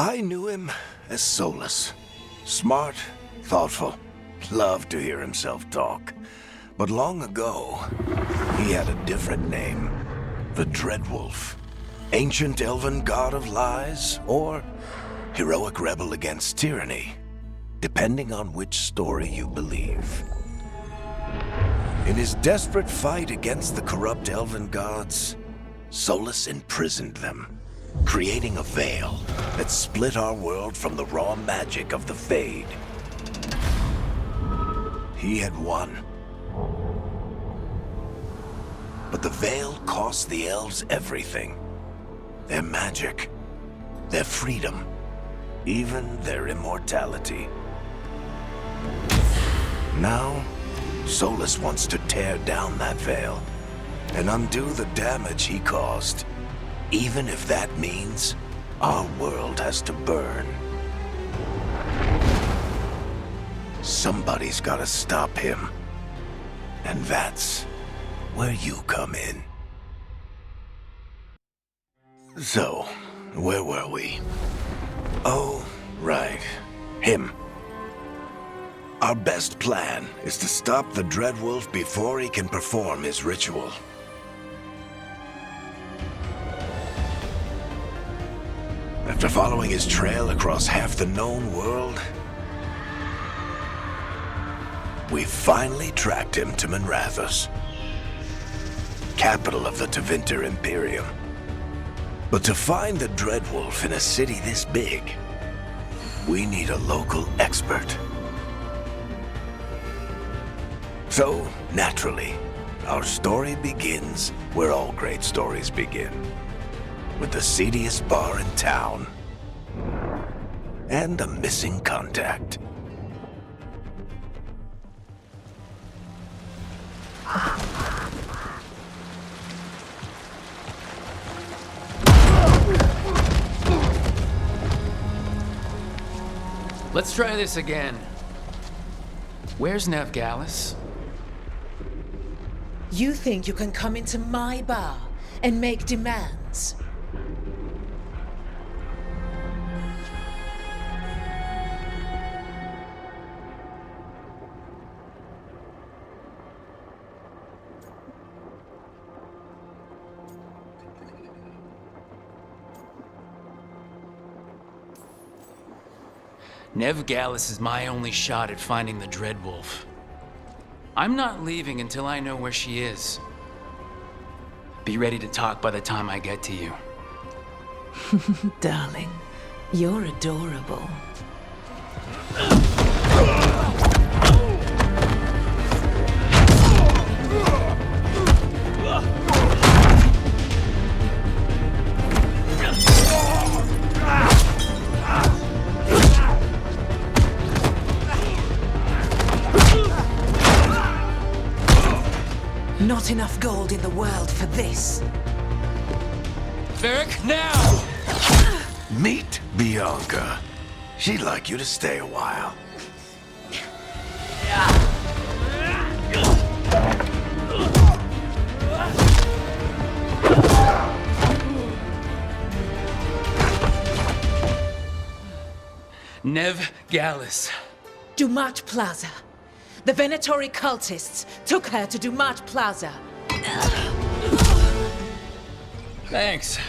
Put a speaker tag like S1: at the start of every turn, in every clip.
S1: I knew him as Solus. Smart, thoughtful, loved to hear himself talk. But long ago, he had a different name. The Dreadwolf. Ancient elven god of lies, or heroic rebel against tyranny, depending on which story you believe. In his desperate fight against the corrupt elven gods, Solus imprisoned them, creating a veil that split our world from the raw magic of the Fade. He had won. But the veil cost the elves everything. Their magic, their freedom, even their immortality. Now, Solus wants to tear down that veil and undo the damage he caused, even if that means our world has to burn. Somebody's gotta stop him, and that's where you come in. So, where were we? Oh, right. Him. Our best plan is to stop the Dreadwolf before he can perform his ritual. After following his trail across half the known world, we finally tracked him to Minrathous, capital of the Tevinter Imperium. But to find the Dreadwolf in a city this big, we need a local expert. So, naturally, our story begins where all great stories begin, with the seediest bar in town and a missing contact.
S2: Let's try this again. Where's Veilguard?
S3: You think you can come into my bar and make demands?
S2: Veilguard is my only shot at finding the Dreadwolf. I'm not leaving until I know where she is. Be ready to talk by the time I get to you.
S3: Darling, you're adorable. Not enough gold in the world for this.
S2: Varric, now!
S1: Meet Bianca. She'd like you to stay a while.
S2: Veilguard.
S3: Dumat Plaza. The Venatori cultists took her to Dumat Plaza.
S2: Thanks.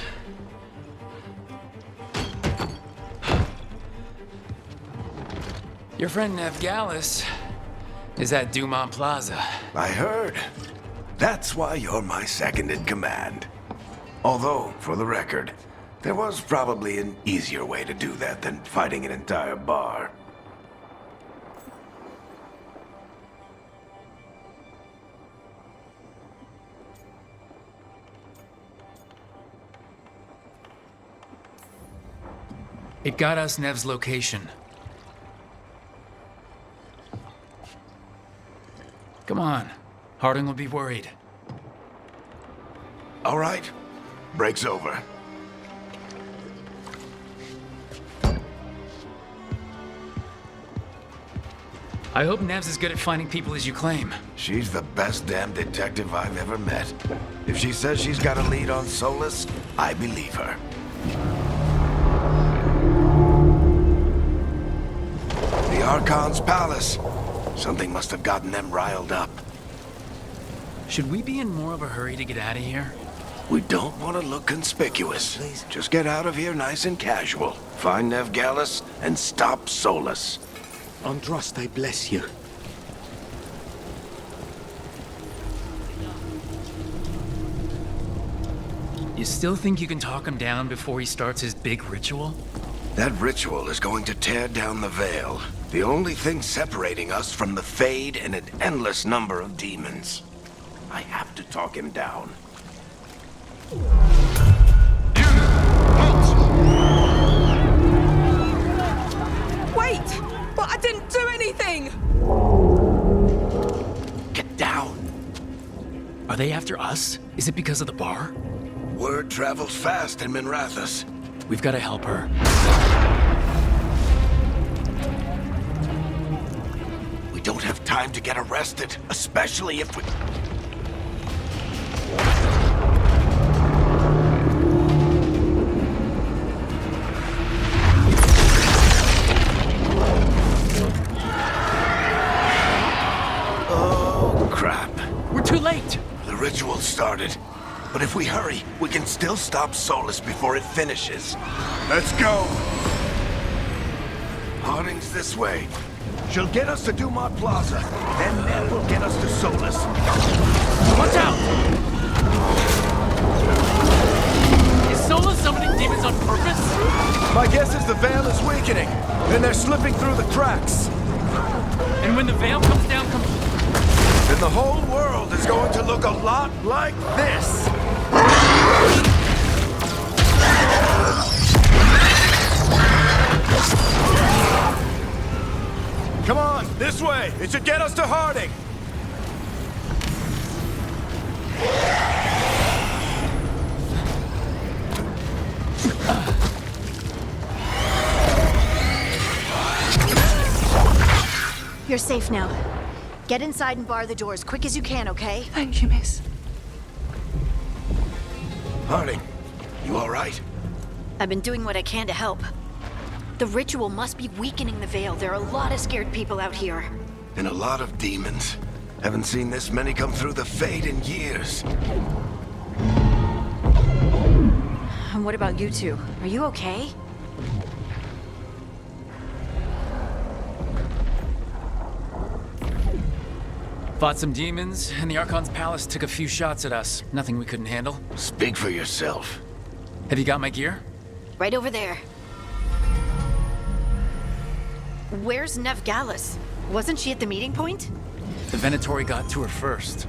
S2: Your friend Veilguard is at Dumont Plaza.
S1: I heard. That's why you're my second in command. Although, for the record, there was probably an easier way to do that than fighting an entire bar.
S2: It got us Nev's location. Come on. Harding will be worried.
S1: All right. Break's over.
S2: I hope Nev's as good at finding people as you claim.
S1: She's the best damn detective I've ever met. If she says she's got a lead on Solus, I believe her. Archon's palace. Something must have gotten them riled up.
S2: Should we be in more of a hurry to get out of here?
S1: We don't want to look conspicuous. Please. Just get out of here nice and casual. Find Nev Gallus and stop Solus.
S4: Androst, I bless you.
S2: You still think you can talk him down before he starts his big ritual?
S1: That ritual is going to tear down the Veil. The only thing separating us from the Fade and an endless number of demons. I have to talk him down.
S5: Wait! But I didn't do anything!
S1: Get down!
S2: Are they after us? Is it because of the bar?
S1: Word travels fast in Minrathous.
S2: We've got to help her.
S1: We don't have time to get arrested, especially if we... Oh, crap.
S2: We're too late!
S1: The ritual started. But if we hurry, we can still stop Solus before it finishes. Let's go! Harding's this way. She'll get us to Dumont Plaza. Then Ned will get us to Solus.
S2: Watch out! Is Solus summoning demons on purpose?
S4: My guess is the Veil is weakening, and they're slipping through the cracks.
S2: And when the veil comes down
S1: Then the whole world is going to look a lot like this.
S4: Come on, this way! It should get us to Harding!
S6: You're safe now. Get inside and bar the doors quick as you can, okay?
S5: Thank you, miss.
S1: Harding, you all right?
S6: I've been doing what I can to help. The ritual must be weakening the Veil. There are a lot of scared people out here.
S1: And a lot of demons. Haven't seen this many come through the Fade in years.
S6: And what about you two? Are you okay?
S2: Fought some demons, and the Archon's palace took a few shots at us. Nothing we couldn't handle.
S1: Speak for yourself.
S2: Have you got my gear?
S6: Right over there. Where's Nev Gallus? Wasn't she at the meeting point?
S2: The Venatori got to her first.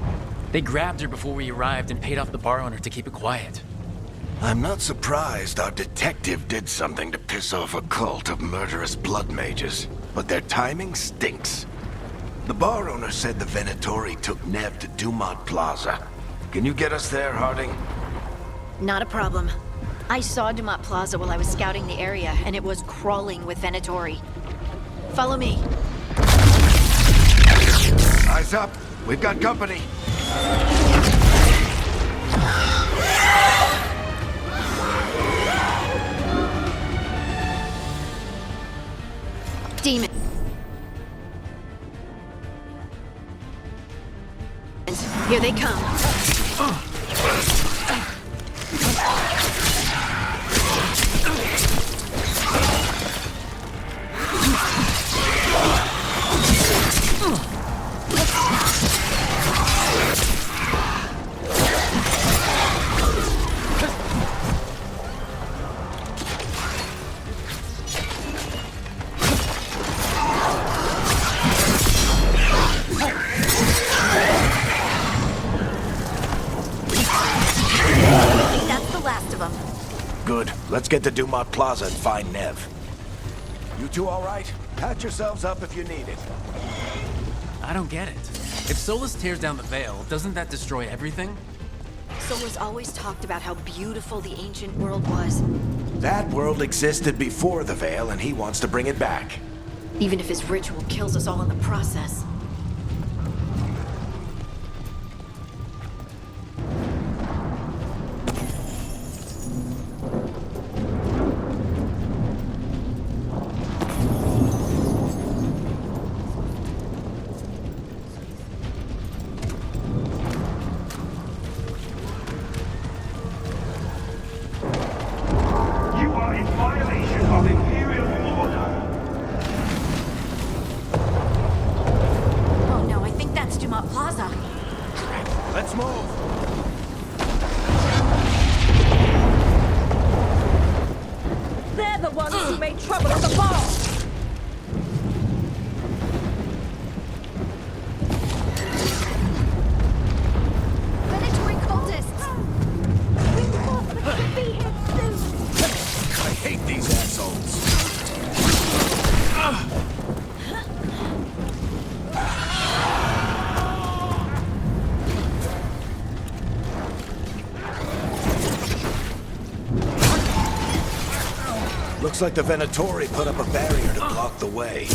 S2: They grabbed her before we arrived and paid off the bar owner to keep it quiet.
S1: I'm not surprised our detective did something to piss off a cult of murderous blood mages, but their timing stinks. The bar owner said the Venatori took Nev to Dumont Plaza. Can you get us there, Harding?
S6: Not a problem. I saw Dumont Plaza while I was scouting the area, and it was crawling with Venatori. Follow me.
S1: Eyes up. We've got company.
S6: Demon. Here they come.
S1: Good. Let's get to Dumont Plaza and find Nev. You two all right? Patch yourselves up if you need it.
S2: I don't get it. If Solus tears down the Veil, doesn't that destroy everything?
S6: Solus always talked about how beautiful the ancient world was.
S1: That world existed before the Veil, and he wants to bring it back.
S6: Even if his ritual kills us all in the process.
S5: ones who made trouble in the past!
S6: Predatory cultists! We must be here soon!
S1: I hate these assholes. Looks like the Venatori put up a barrier to block the way.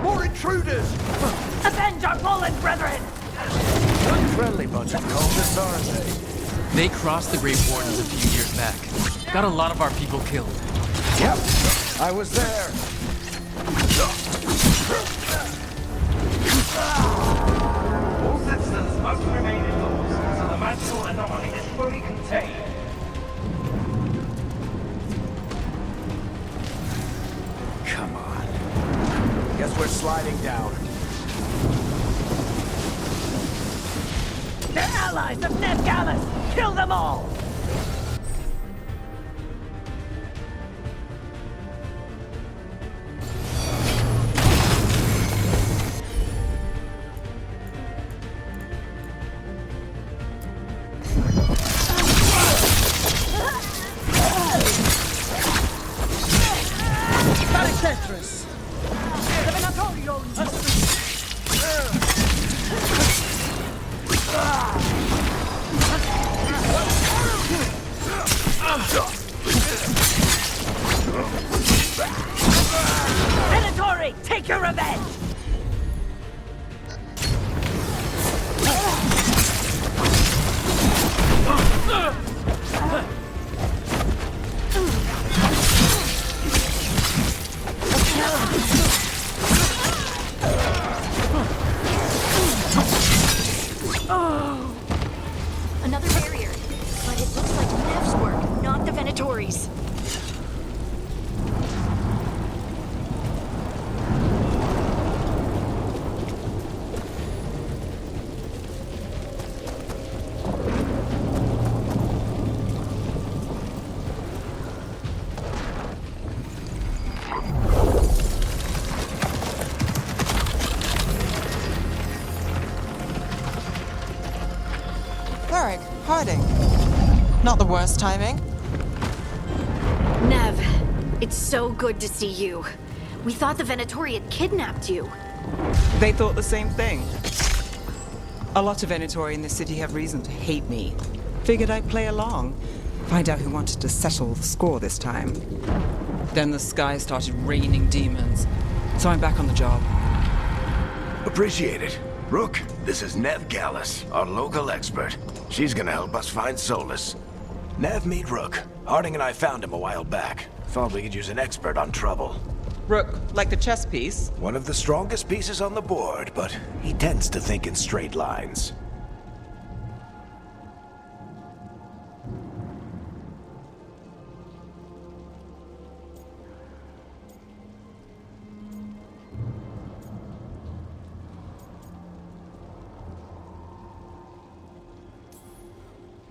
S4: More intruders!
S5: Avenge our fallen brethren!
S1: Friendly bunch of cultists, aren't they?
S2: They crossed the Great Wardens a few years back. Got a lot of our people killed.
S4: Yep, I was there.
S7: All citizens must remain indoors until the magical anomaly is fully contained.
S4: Come on. Guess we're sliding down.
S5: They're allies of Ned Gallus! Kill them all! Tetris! The Venatorians! Venatori, take your revenge!
S6: Another barrier. But it looks like Nev's work, not the Venatori's.
S8: Cleric, hiding. Not the worst timing.
S6: Nev, it's so good to see you. We thought the Venatori had kidnapped you.
S8: They thought the same thing. A lot of Venatori in this city have reason to hate me. Figured I'd play along. Find out who wanted to settle the score this time. Then the sky started raining demons. So I'm back on the job.
S1: Appreciate it. Rook, this is Nev Gallus, our local expert. She's gonna help us find Solus. Nev, meet Rook. Harding and I found him a while back. Thought we could use an expert on trouble.
S8: Rook, like the chess piece?
S1: One of the strongest pieces on the board, but he tends to think in straight lines.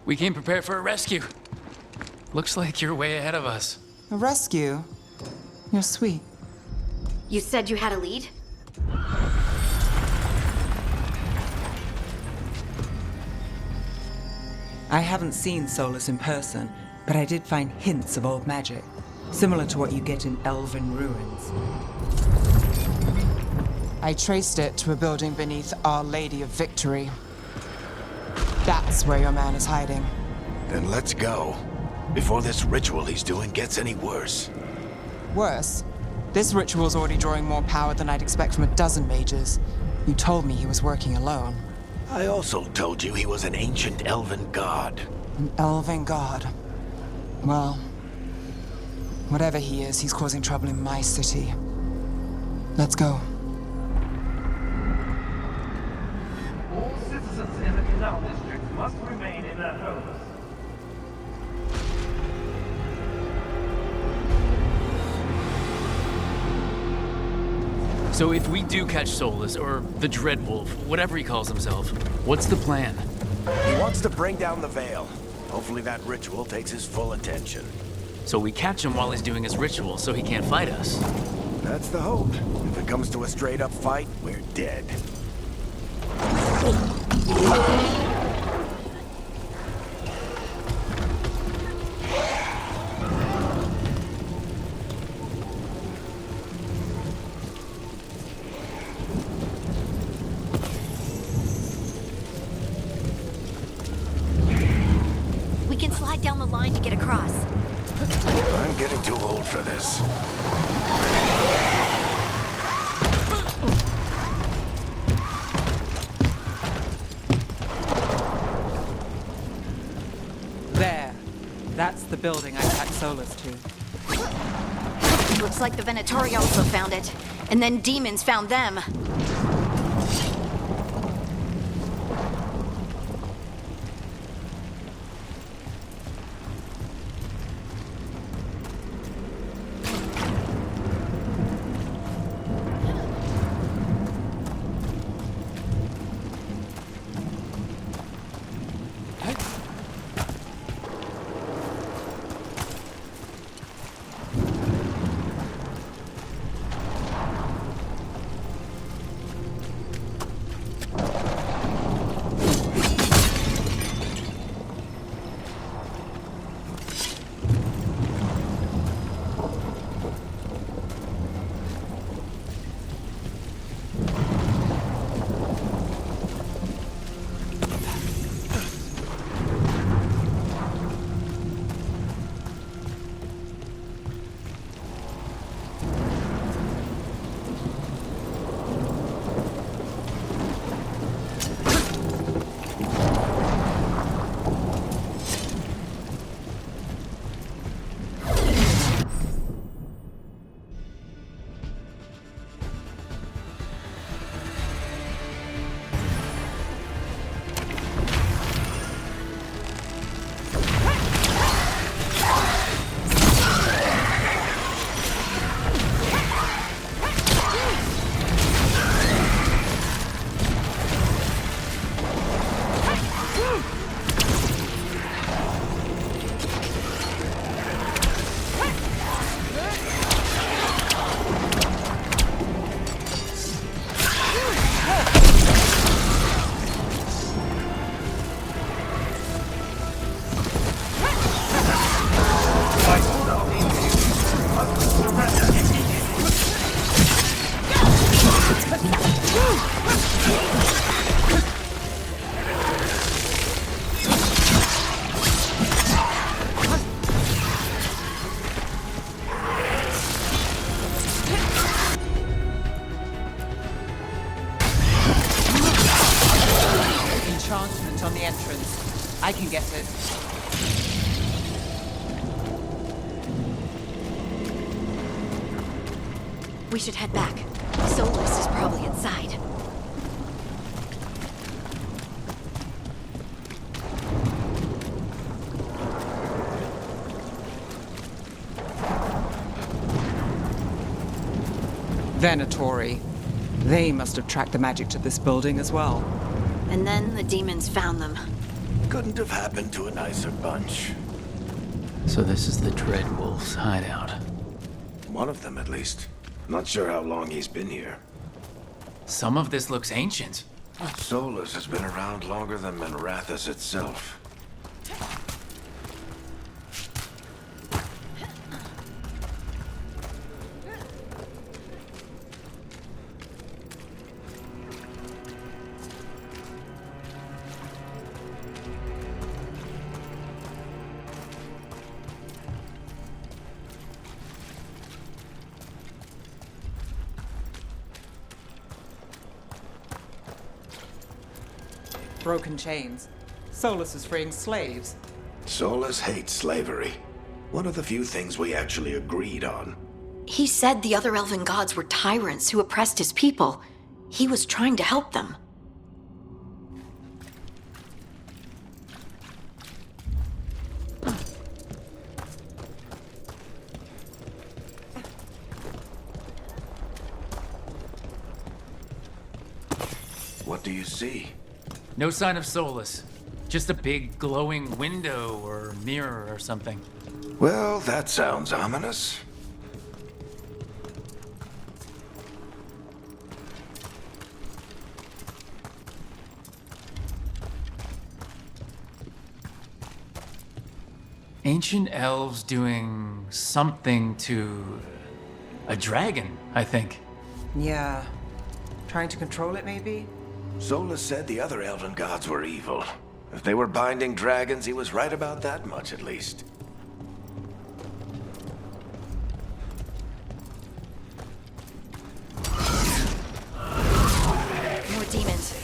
S2: We came prepared for a rescue. Looks like you're way ahead of us.
S8: A rescue? You're sweet.
S6: You said you had a lead?
S8: I haven't seen Solus in person, but I did find hints of old magic, similar to what you get in elven ruins. I traced it to a building beneath Our Lady of Victory. That's where your man is hiding.
S1: Then let's go. Before this ritual he's doing gets any worse.
S8: Worse, this ritual's already drawing more power than I'd expect from a dozen mages. You told me he was working alone.
S1: I also told you he was an ancient elven god.
S8: An elven god. Well, whatever he is, he's causing trouble in my city. Let's go.
S7: All citizens in the canal district must remain in their homes.
S2: So if we do catch Solus, or the Dreadwolf, whatever he calls himself, what's the plan?
S1: He wants to bring down the Veil. Hopefully that ritual takes his full attention.
S2: So we catch him while he's doing his ritual so he can't fight us.
S1: That's the hope. If it comes to a straight-up fight, we're dead.
S6: We can slide down the line to get across.
S1: I'm getting too old for this.
S8: There. That's the building I packed Solus to.
S6: Looks like the Venatori also found it. And then demons found them.
S8: Enchantment on the entrance. I can get it.
S6: We should head back. Solus is probably inside.
S8: Venatori. They must have tracked the magic to this building as well.
S6: And then the demons found them.
S1: Couldn't have happened to a nicer bunch.
S2: So this is the Dreadwolf's hideout.
S1: One of them, at least. Not sure how long he's been here.
S2: Some of this looks ancient.
S1: Solus has been around longer than Manrathus itself.
S8: Broken chains. Solus is freeing slaves.
S1: Solus hates slavery. One of the few things we actually agreed on.
S6: He said the other elven gods were tyrants who oppressed his people. He was trying to help them.
S1: What do you see?
S2: No sign of Solus. Just a big glowing window or mirror or something.
S1: Well, that sounds ominous.
S2: Ancient elves doing something to a dragon, I think.
S8: Yeah. Trying to control it, maybe?
S1: Solus said the other elven gods were evil. If they were binding dragons, he was right about that much, at least.
S6: More demons.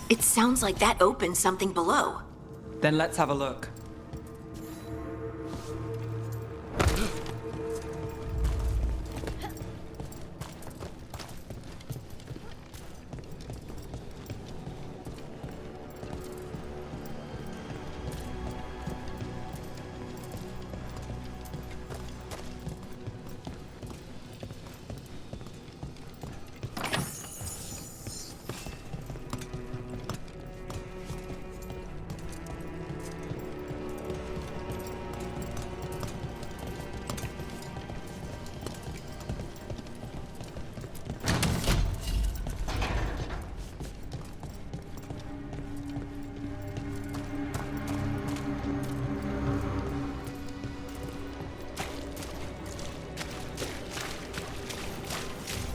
S6: It sounds like that opened something below.
S8: Then let's have a look.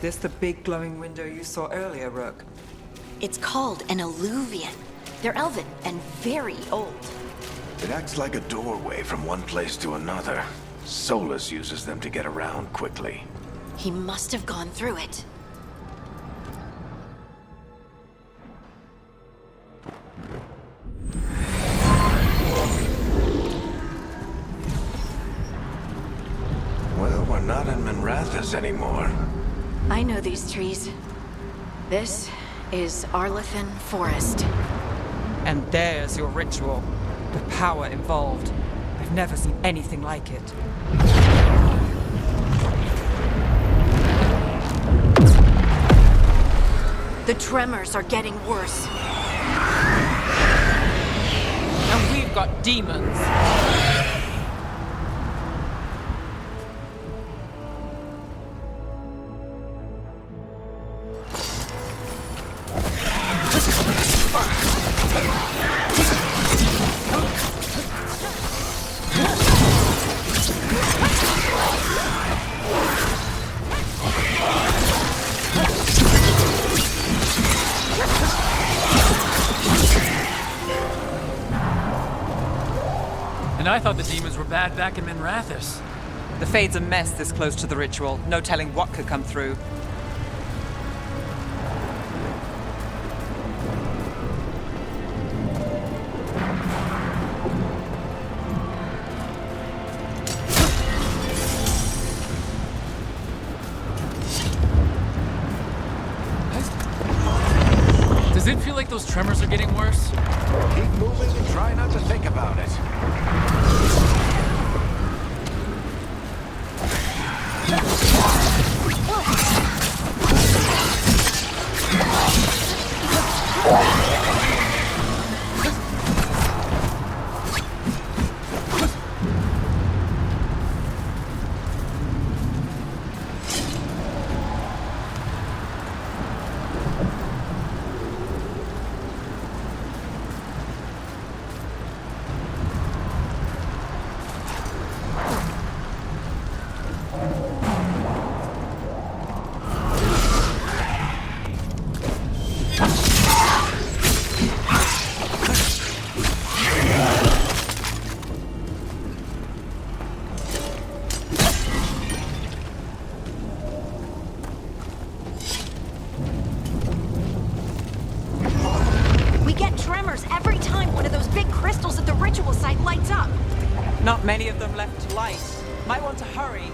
S8: This the big glowing window you saw earlier, Rook?
S6: It's called an alluvian. They're elven and very old.
S1: It acts like a doorway from one place to another. Solus uses them to get around quickly.
S6: He must have gone through it.
S1: Well, we're not in Minrathous anymore.
S6: I know these trees. This is Arlethan Forest.
S8: And there's your ritual. The power involved. I've never seen anything like it.
S6: The tremors are getting worse.
S8: And we've got demons.
S2: And I thought the demons were bad back in Minrathous.
S8: The Fade's a mess this close to the ritual. No telling what could come through.
S2: Does it feel like those tremors are getting worse?
S1: Keep moving and try not to think about it.
S6: tremors every time one of those big crystals at the ritual site lights up.
S8: Not many of them left to light. Might want to hurry.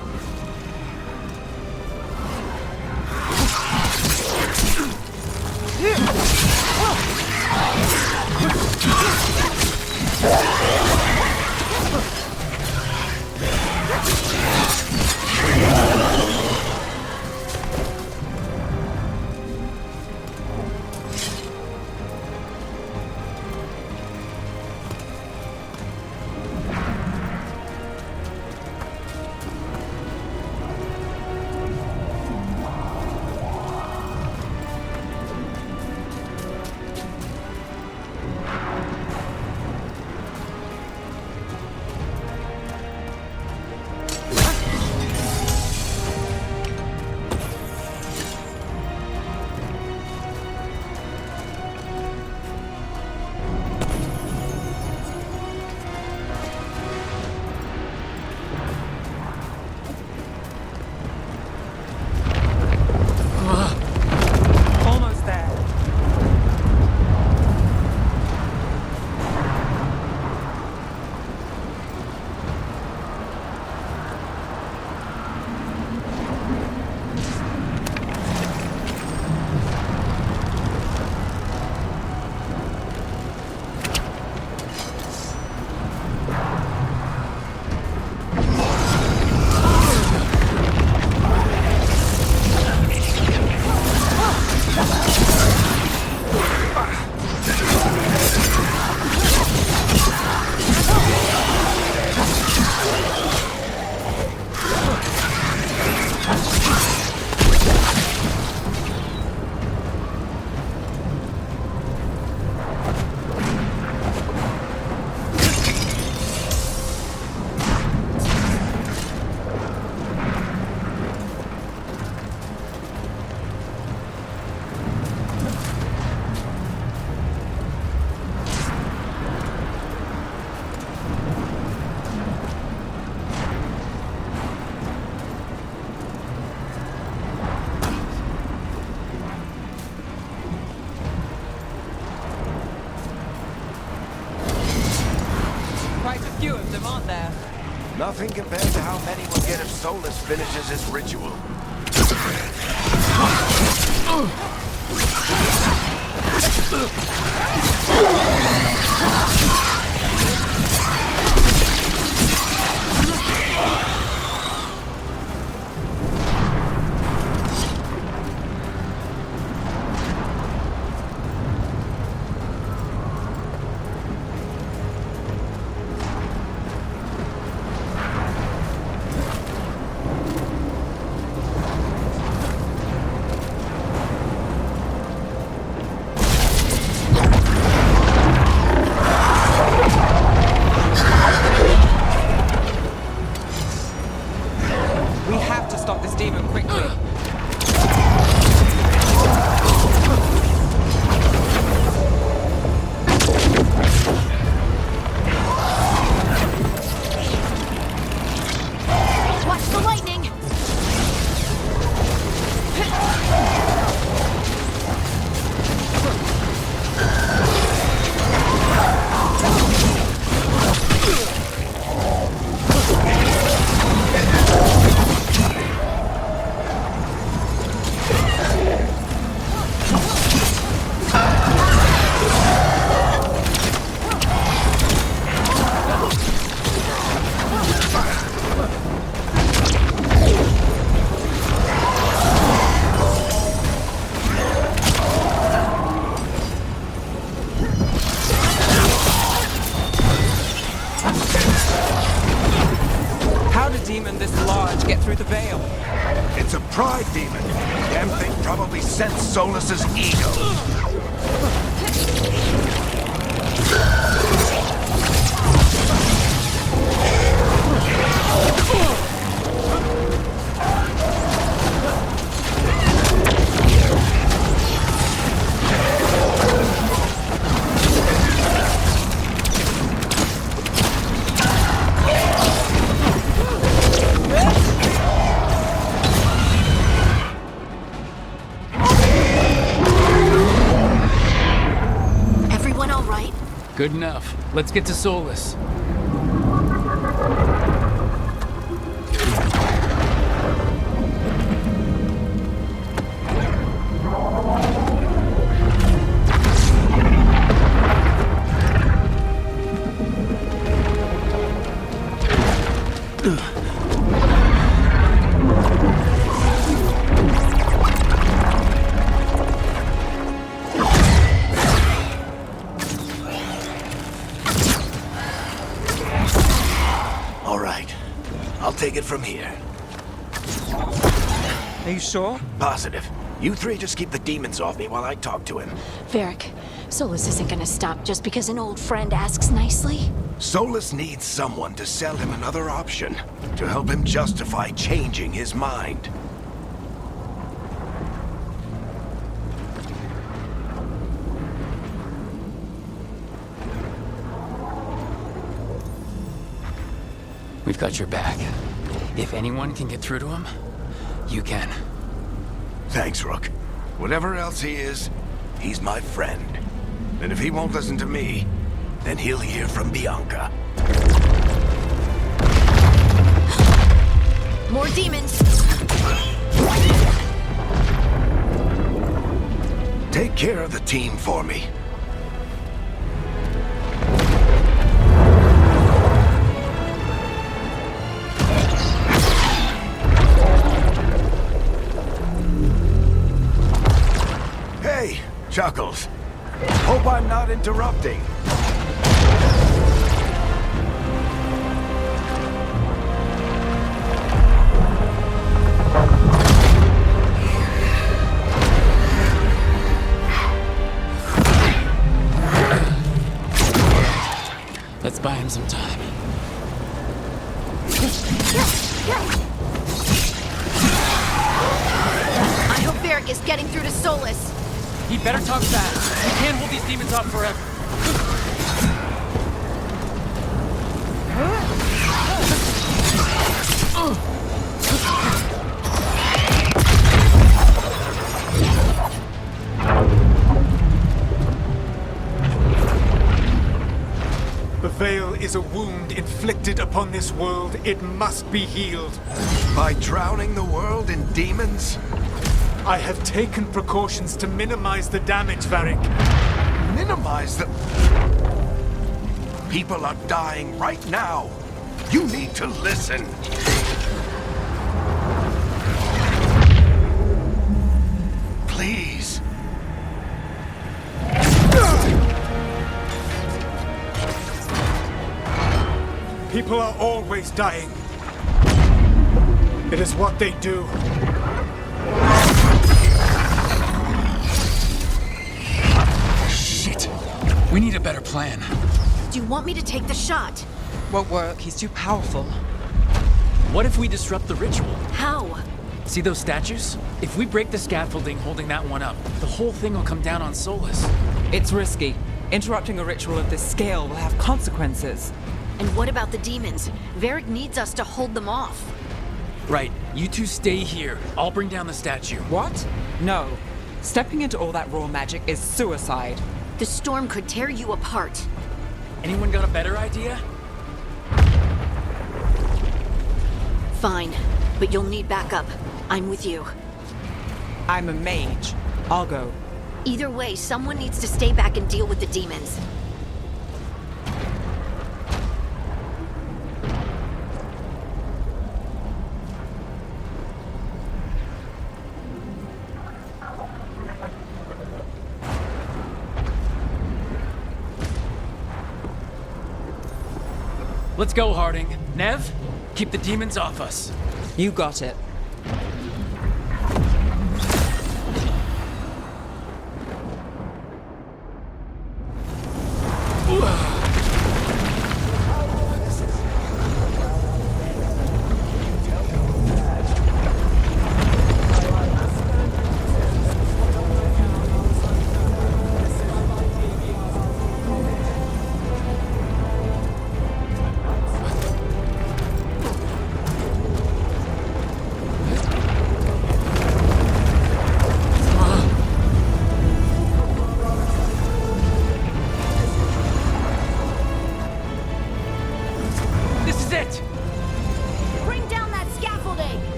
S8: Almost there. Quite a few of them, aren't there?
S1: Nothing compared to how many we'll get if Solus finishes his ritual.
S8: We have to stop this demon quickly.
S6: Watch the lightning!
S8: How did a demon this large get through the veil?
S1: It's a pride demon. Damn thing probably sensed Solus's ego.
S2: Good enough. Let's get to Solus.
S1: All right. I'll take it from here.
S8: Are you sure?
S1: Positive. You three just keep the demons off me while I talk to him.
S6: Varric, Solus isn't gonna stop just because an old friend asks nicely.
S1: Solus needs someone to sell him another option, to help him justify changing his mind.
S2: We've got your back. If anyone can get through to him, you can.
S1: Thanks, Rook. Whatever else he is, he's my friend. And if he won't listen to me, then he'll hear from Bianca.
S6: More demons!
S1: Take care of the team for me. Hey, Chuckles. Hope I'm not interrupting.
S2: Let's buy him some time.
S6: I hope Varric is getting through to Solus.
S2: He better talk fast. We can't hold these demons off forever.
S9: The Veil is a wound inflicted upon this world. It must be healed.
S1: By drowning the world in demons?
S9: I have taken precautions to minimize the damage, Varric.
S1: Minimize the... People are dying right now. You need to listen. Please.
S9: People are always dying. It is what they do.
S2: Shit. We need a better plan.
S6: Do you want me to take the shot?
S8: Won't work. He's too powerful.
S2: What if we disrupt the ritual?
S6: How?
S2: See those statues? If we break the scaffolding holding that one up, the whole thing will come down on Solus.
S8: It's risky. Interrupting a ritual of this scale will have consequences.
S6: And what about the demons? Varric needs us to hold them off.
S2: Right, you two stay here. I'll bring down the statue.
S8: What? No. Stepping into all that raw magic is suicide.
S6: The storm could tear you apart.
S2: Anyone got a better idea?
S6: Fine, but you'll need backup. I'm with you.
S8: I'm a mage. I'll go.
S6: Either way, someone needs to stay back and deal with the demons.
S2: Let's go, Harding. Nev, keep the demons off us.
S8: You got it.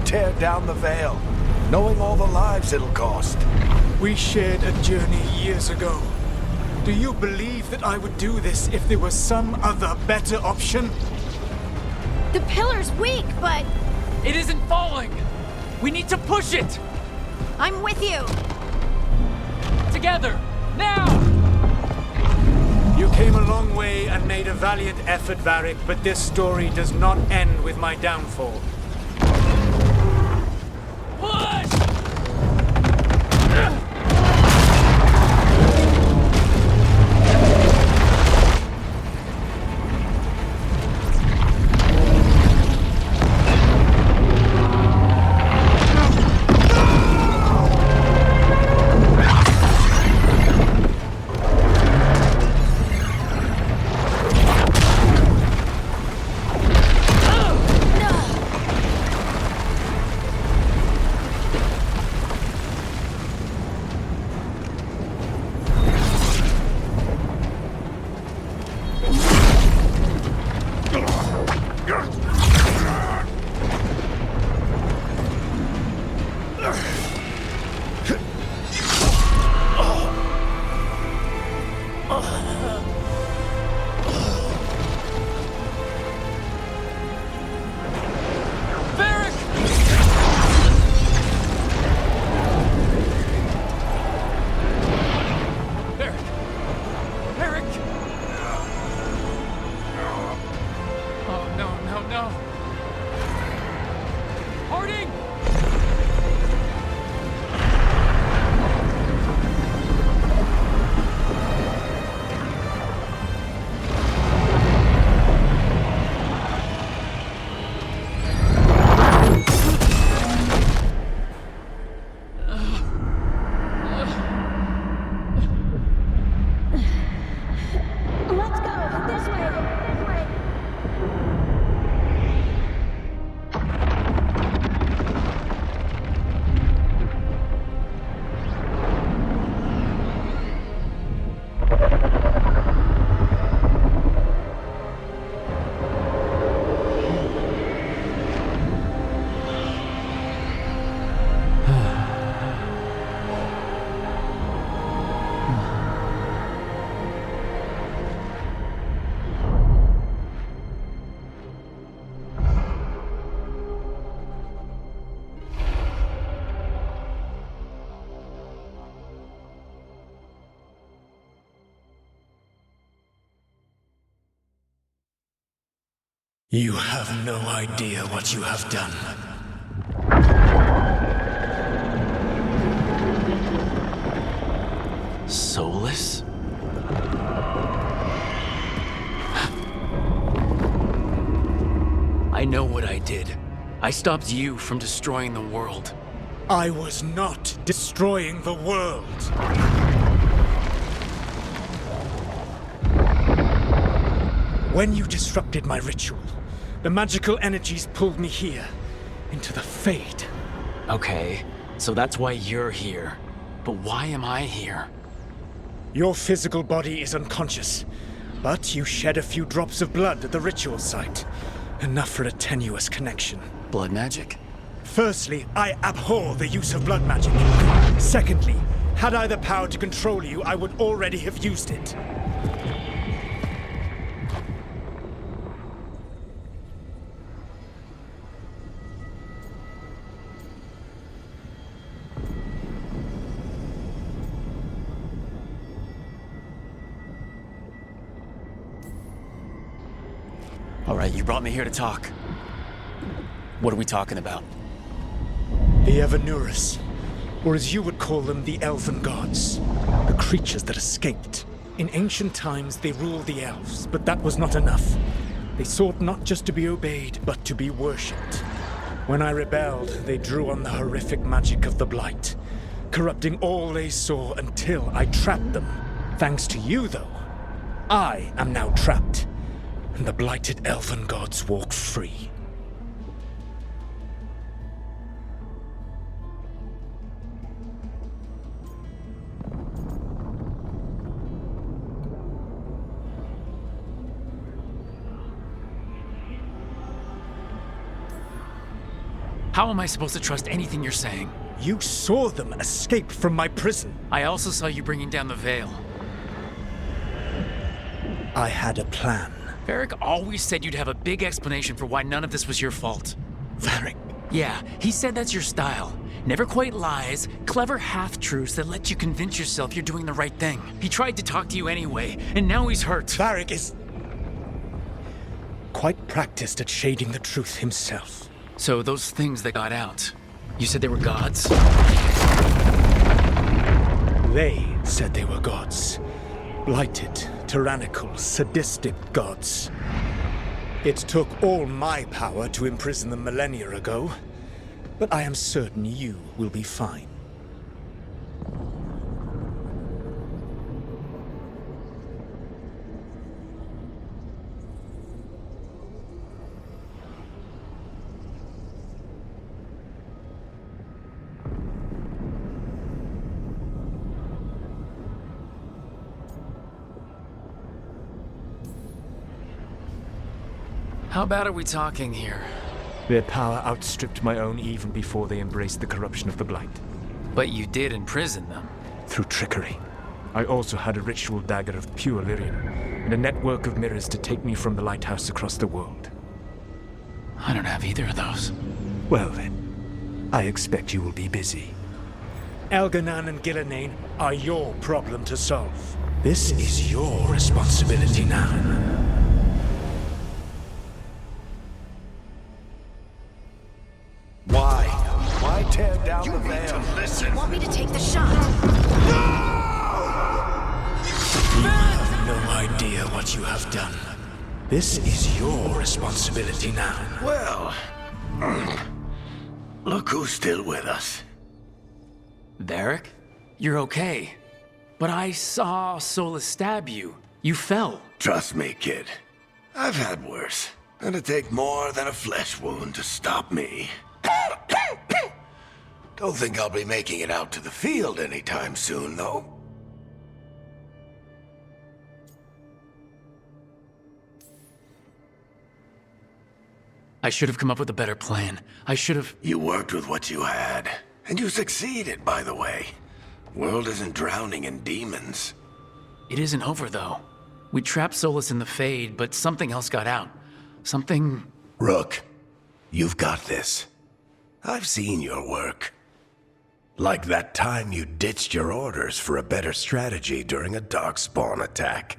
S1: tear down the Veil, knowing all the lives it'll cost.
S9: We shared a journey years ago. Do you believe that I would do this if there was some other better option?
S6: The pillar's weak, but
S2: It isn't falling! We need to push it!
S6: I'm with you.
S2: Together! Now!
S9: You came a long way and made a valiant effort, Varric, but this story does not end with my downfall.
S2: Push!
S9: You have no idea what you have done.
S2: Soulless? I know what I did. I stopped you from destroying the world.
S9: I was not destroying the world. When you disrupted my ritual, the magical energies pulled me here, into the Fade.
S2: Okay, so that's why you're here. But why am I here?
S9: Your physical body is unconscious, but you shed a few drops of blood at the ritual site. Enough for a tenuous connection.
S2: Blood magic?
S9: Firstly, I abhor the use of blood magic. Secondly, had I the power to control you, I would already have used it.
S2: All right, you brought me here to talk. What are we talking about?
S9: The Evanurus, or as you would call them, the Elven Gods. The creatures that escaped. In ancient times, they ruled the elves, but that was not enough. They sought not just to be obeyed, but to be worshipped. When I rebelled, they drew on the horrific magic of the Blight, corrupting all they saw until I trapped them. Thanks to you, though, I am now trapped, and the blighted Elven Gods walk free.
S2: How am I supposed to trust anything you're saying?
S9: You saw them escape from my prison.
S2: I also saw you bringing down the Veil.
S9: I had a plan.
S2: Varric always said you'd have a big explanation for why none of this was your fault.
S9: Varric.
S2: Yeah, he said that's your style. Never quite lies, clever half-truths that let you convince yourself you're doing the right thing. He tried to talk to you anyway, and now he's hurt.
S9: Varric is quite practiced at shading the truth himself.
S2: So those things that got out, you said they were gods?
S9: They said they were gods. Blighted, tyrannical, sadistic gods. It took all my power to imprison them millennia ago, but I am certain you will be fine.
S2: How bad are we talking here?
S10: Their power outstripped my own even before they embraced the corruption of the Blight.
S2: But you did imprison them.
S10: Through trickery. I also had a ritual dagger of pure lyrium, and a network of mirrors to take me from the lighthouse across the world.
S2: I don't have either of those.
S10: Well then, I expect you will be busy.
S9: Elganan and Gillenane are your problem to solve. This is your responsibility now.
S1: Why tear down the veil? Listen.
S6: Want me to take the shot?
S9: You have no idea what you have done. This is your responsibility now.
S1: Well, look who's still with us.
S2: Varric? You're okay. But I saw Solus stab you. You fell.
S1: Trust me, kid. I've had worse. It'll take more than a flesh wound to stop me. Don't think I'll be making it out to the field anytime soon, though.
S2: I should have come up with a better plan. I should have...
S1: You worked with what you had. And you succeeded, by the way. World isn't drowning in demons.
S2: It isn't over, though. We trapped Solus in the Fade, but something else got out. Something...
S1: Rook, you've got this. I've seen your work. Like that time you ditched your orders for a better strategy during a darkspawn attack.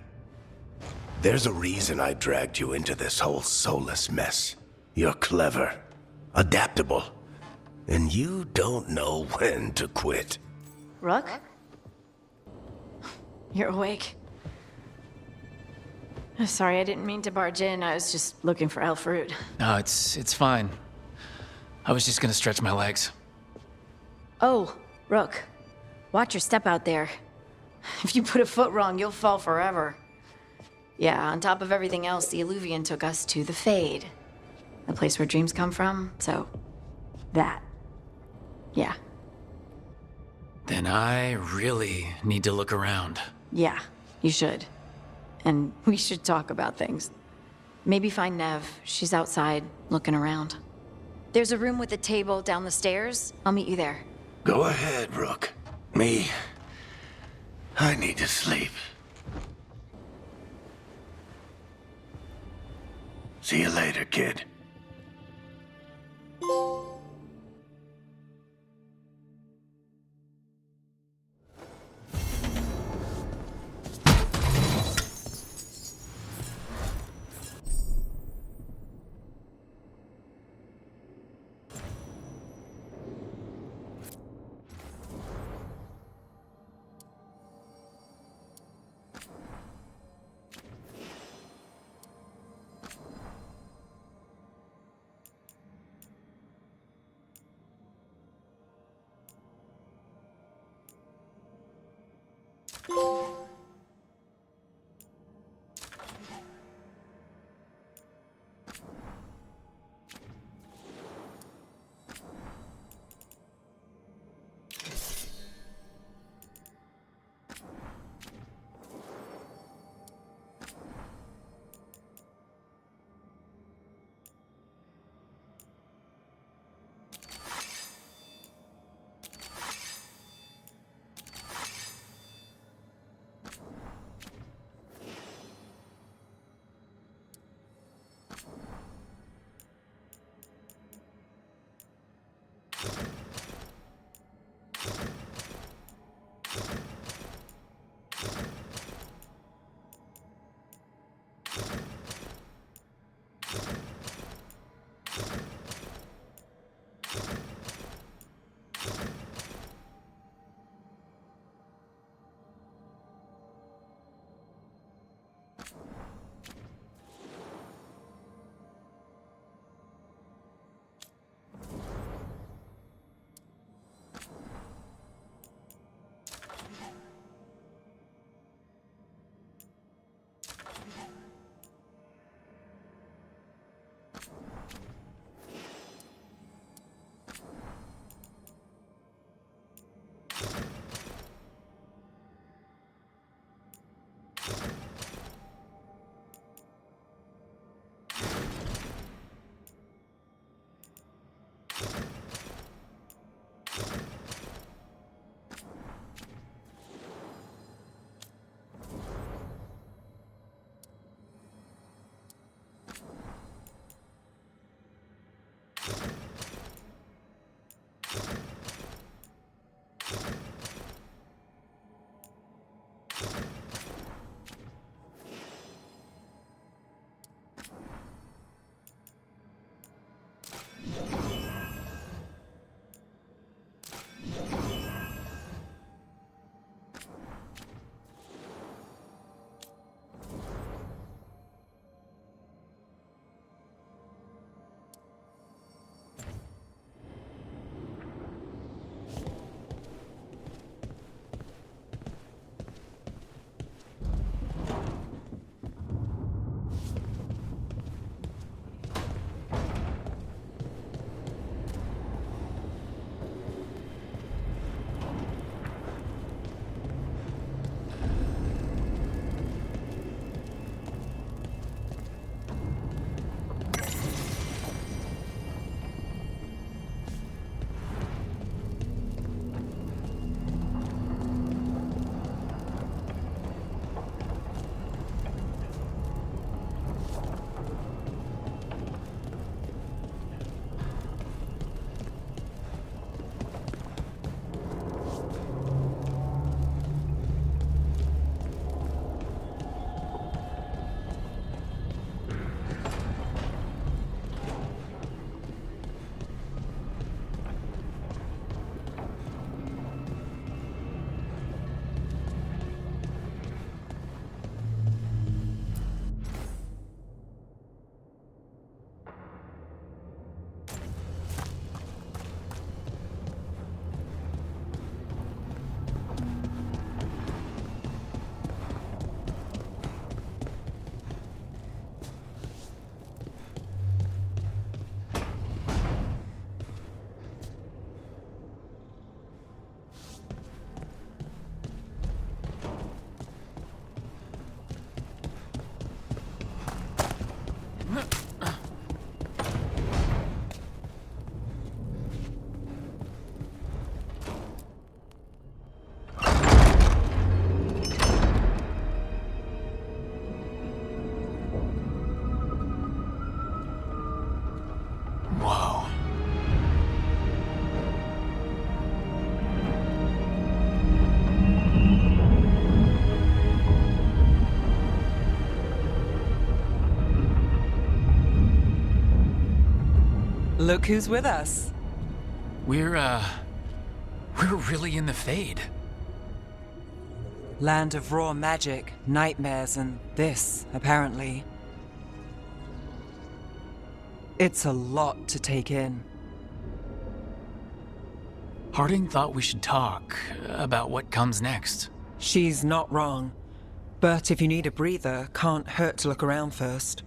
S1: There's a reason I dragged you into this whole Solus mess. You're clever, adaptable, and you don't know when to quit.
S6: Rook? You're awake. Sorry, I didn't mean to barge in. I was just looking for Elfroot.
S2: No, it's fine. I was just gonna stretch my legs.
S6: Oh, Rook. Watch your step out there. If you put a foot wrong, you'll fall forever. Yeah, on top of everything else, the Illuvian took us to the Fade. The place where dreams come from, so... that. Yeah.
S2: Then I really need to look around.
S6: Yeah, you should. And we should talk about things. Maybe find Nev. She's outside, looking around. There's a room with a table down the stairs. I'll meet you there.
S1: Go ahead, Rook. Me, I need to sleep. See you later, kid.
S8: Look who's with us.
S2: We're really in the Fade.
S8: Land of raw magic, nightmares, and this, apparently. It's a lot to take in.
S2: Harding thought we should talk about what comes next.
S8: She's not wrong. But if you need a breather, can't hurt to look around first.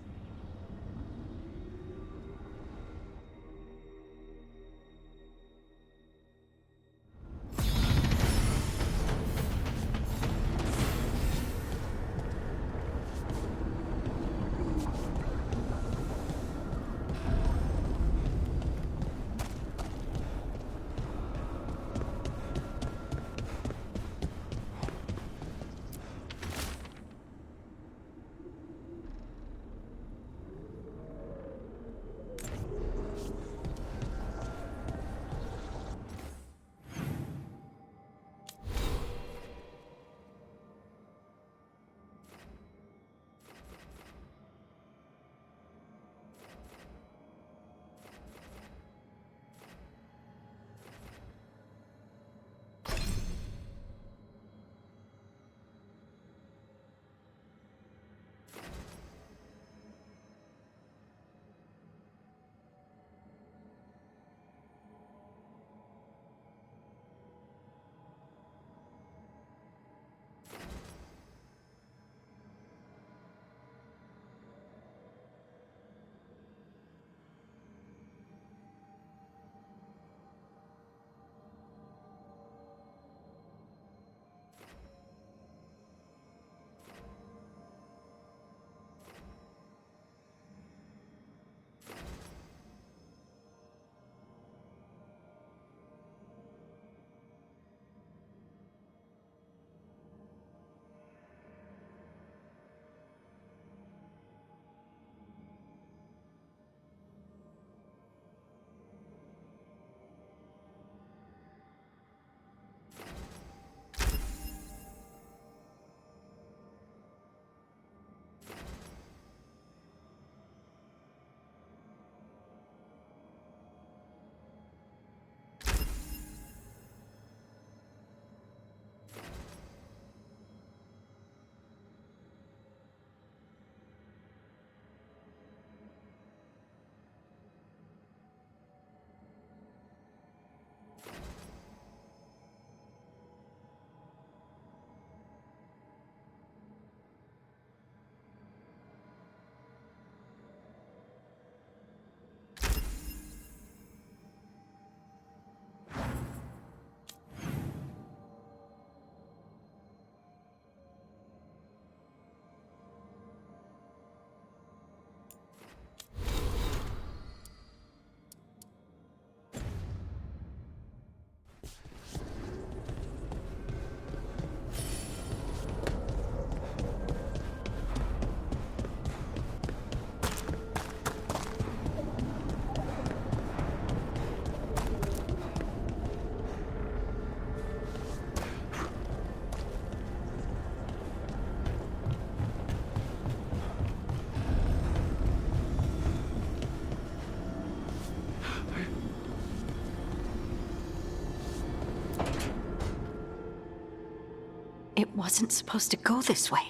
S6: It wasn't supposed to go this way.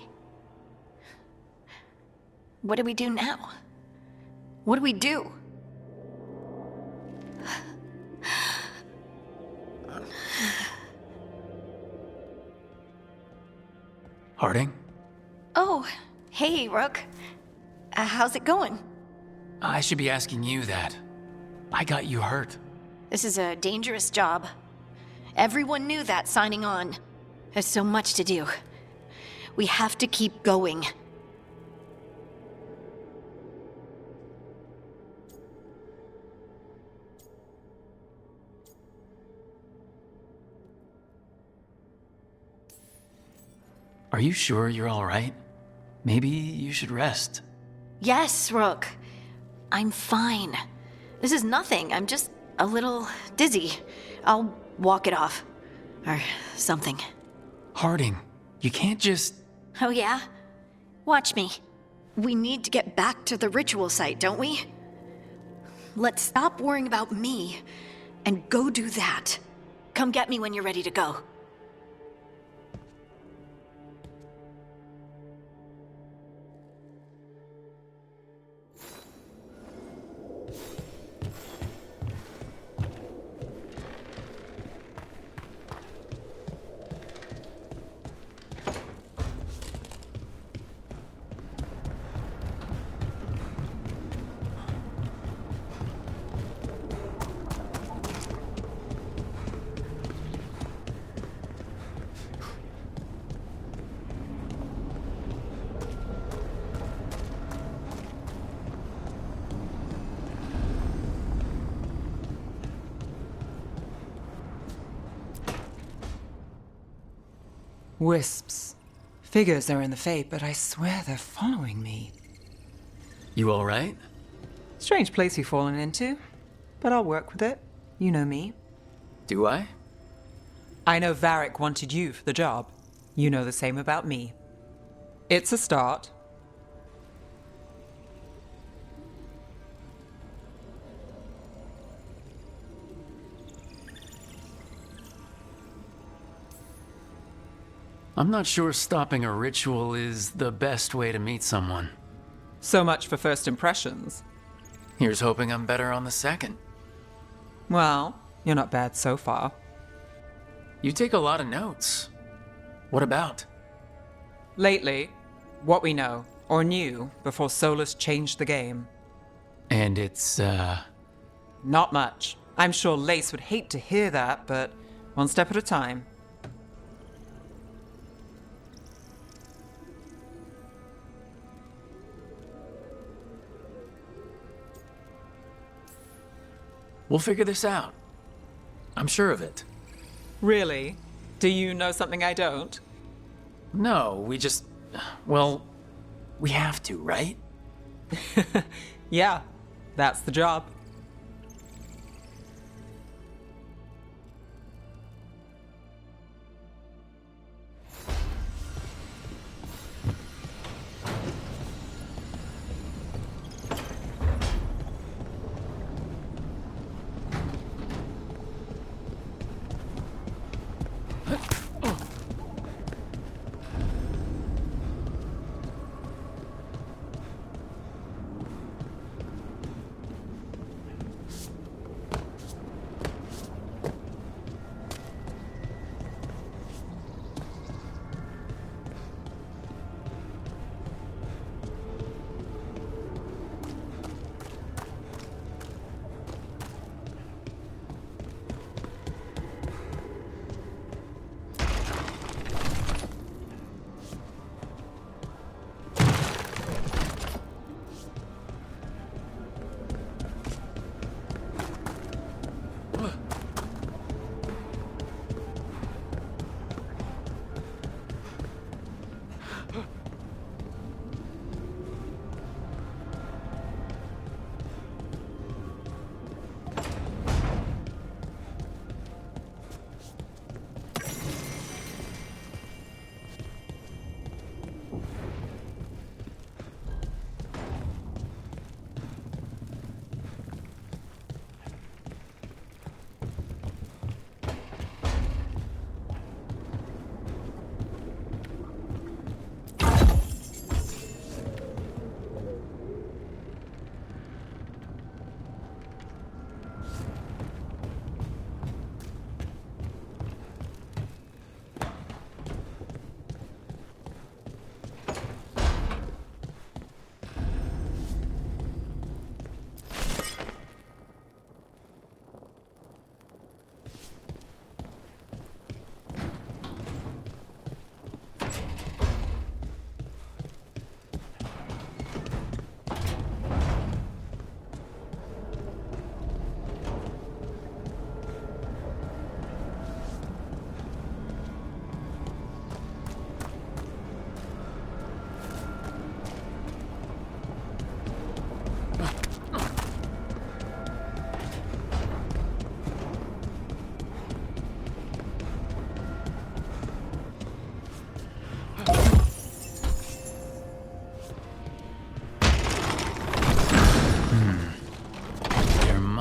S6: What do we do now? What do we do?
S2: Harding?
S6: Oh, hey, Rook. How's it going?
S2: I should be asking you that. I got you hurt.
S6: This is a dangerous job. Everyone knew that signing on. There's so much to do. We have to keep going.
S2: Are you sure you're all right? Maybe you should rest.
S6: Yes, Rook. I'm fine. This is nothing. I'm just a little dizzy. I'll walk it off. Or something.
S2: Harding, you can't just...
S6: Oh yeah? Watch me. We need to get back to the ritual site, don't we? Let's stop worrying about me and go do that. Come get me when you're ready to go.
S8: Wisps. Figures are in the Fate, but I swear they're following me.
S2: You all right?
S8: Strange place you've fallen into, but I'll work with it. You know me.
S2: Do I?
S8: I know Varric wanted you for the job. You know the same about me. It's a start.
S2: I'm not sure stopping a ritual is the best way to meet someone.
S8: So much for first impressions.
S2: Here's hoping I'm better on the second.
S8: Well, you're not bad so far.
S2: You take a lot of notes. What about?
S8: Lately, what we know, or knew, before Solus changed the game.
S2: And it's,
S8: Not much. I'm sure Lace would hate to hear that, but one step at a time.
S2: We'll figure this out. I'm sure of it.
S8: Really? Do you know something I don't?
S2: No, well, we have to, right?
S8: Yeah, that's the job.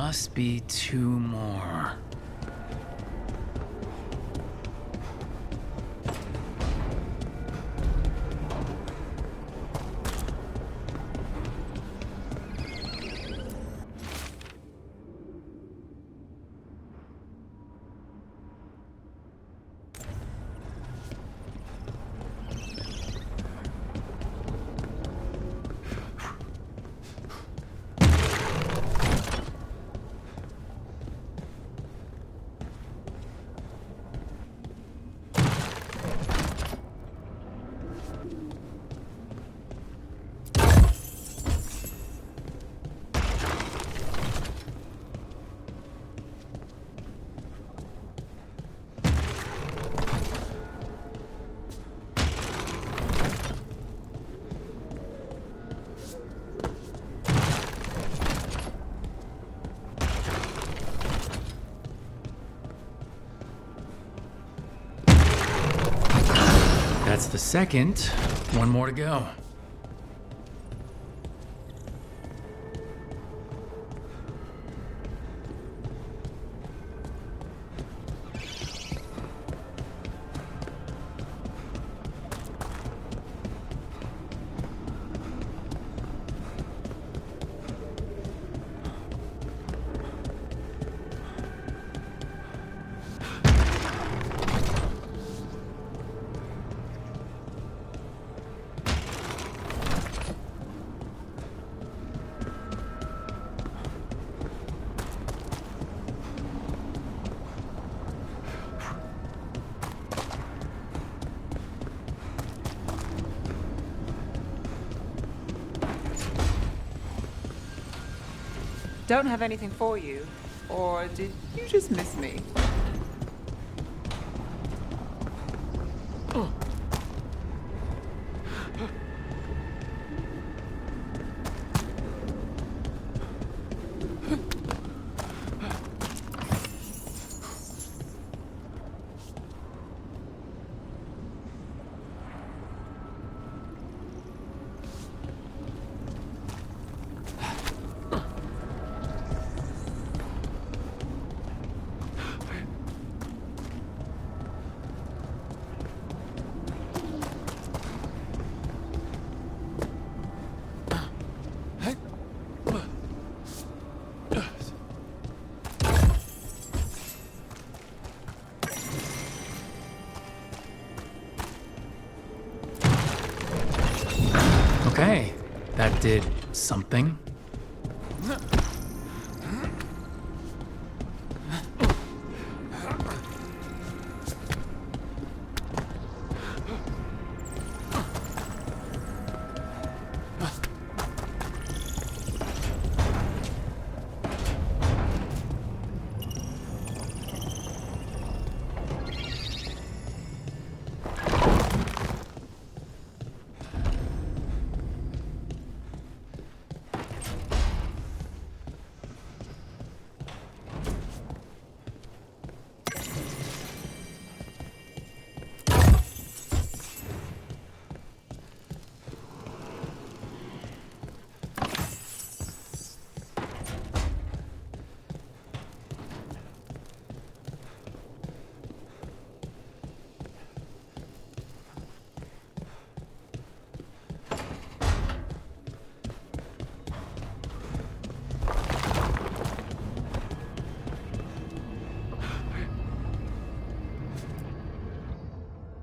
S2: must be 2 more. That's the second. 1 more to go.
S8: Don't have anything for you. Or did you just miss me? Okay, that did something.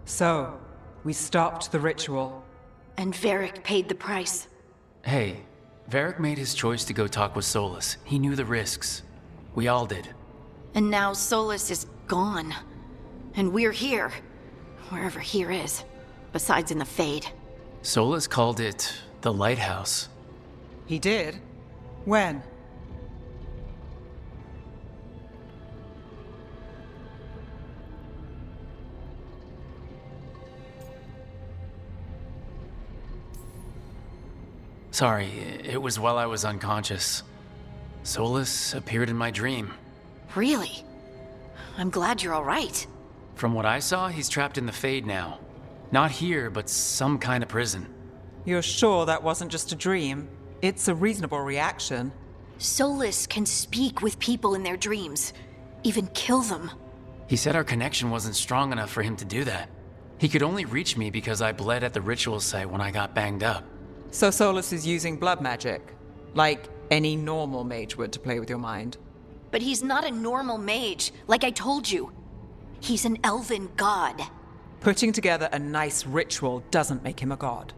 S8: So, we stopped the ritual.
S6: And Varric paid the price.
S2: Hey, Varric made his choice to go talk with Solus. He knew the risks. We all did.
S6: And now Solus is gone. And we're here. Wherever here is. Besides in the Fade.
S2: Solus called it the Lighthouse.
S8: He did? When?
S2: Sorry, it was while I was unconscious. Solus appeared in my dream.
S6: Really? I'm glad you're all right.
S2: From what I saw, he's trapped in the Fade now. Not here, but some kind of prison.
S8: You're sure that wasn't just a dream? It's a reasonable reaction.
S6: Solus can speak with people in their dreams, even kill them.
S2: He said our connection wasn't strong enough for him to do that. He could only reach me because I bled at the ritual site when I got banged up.
S8: So Solus is using blood magic, like any normal mage would to play with your mind.
S6: But he's not a normal mage, like I told you. He's an elven god.
S8: Putting together a nice ritual doesn't make him a god.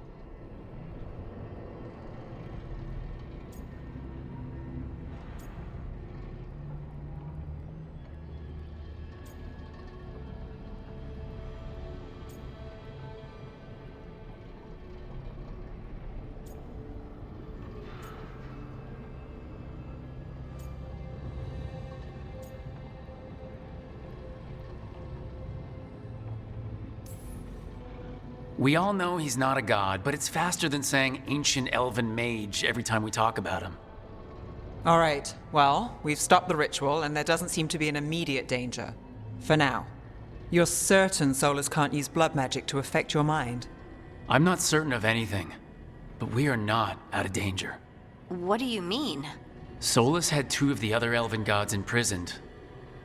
S2: We all know he's not a god, but it's faster than saying ancient elven mage every time we talk about him.
S8: All right, well, we've stopped the ritual and there doesn't seem to be an immediate danger. For now. You're certain Solus can't use blood magic to affect your mind?
S2: I'm not certain of anything, but we are not out of danger.
S6: What do you mean?
S2: Solus had 2 of the other elven gods imprisoned.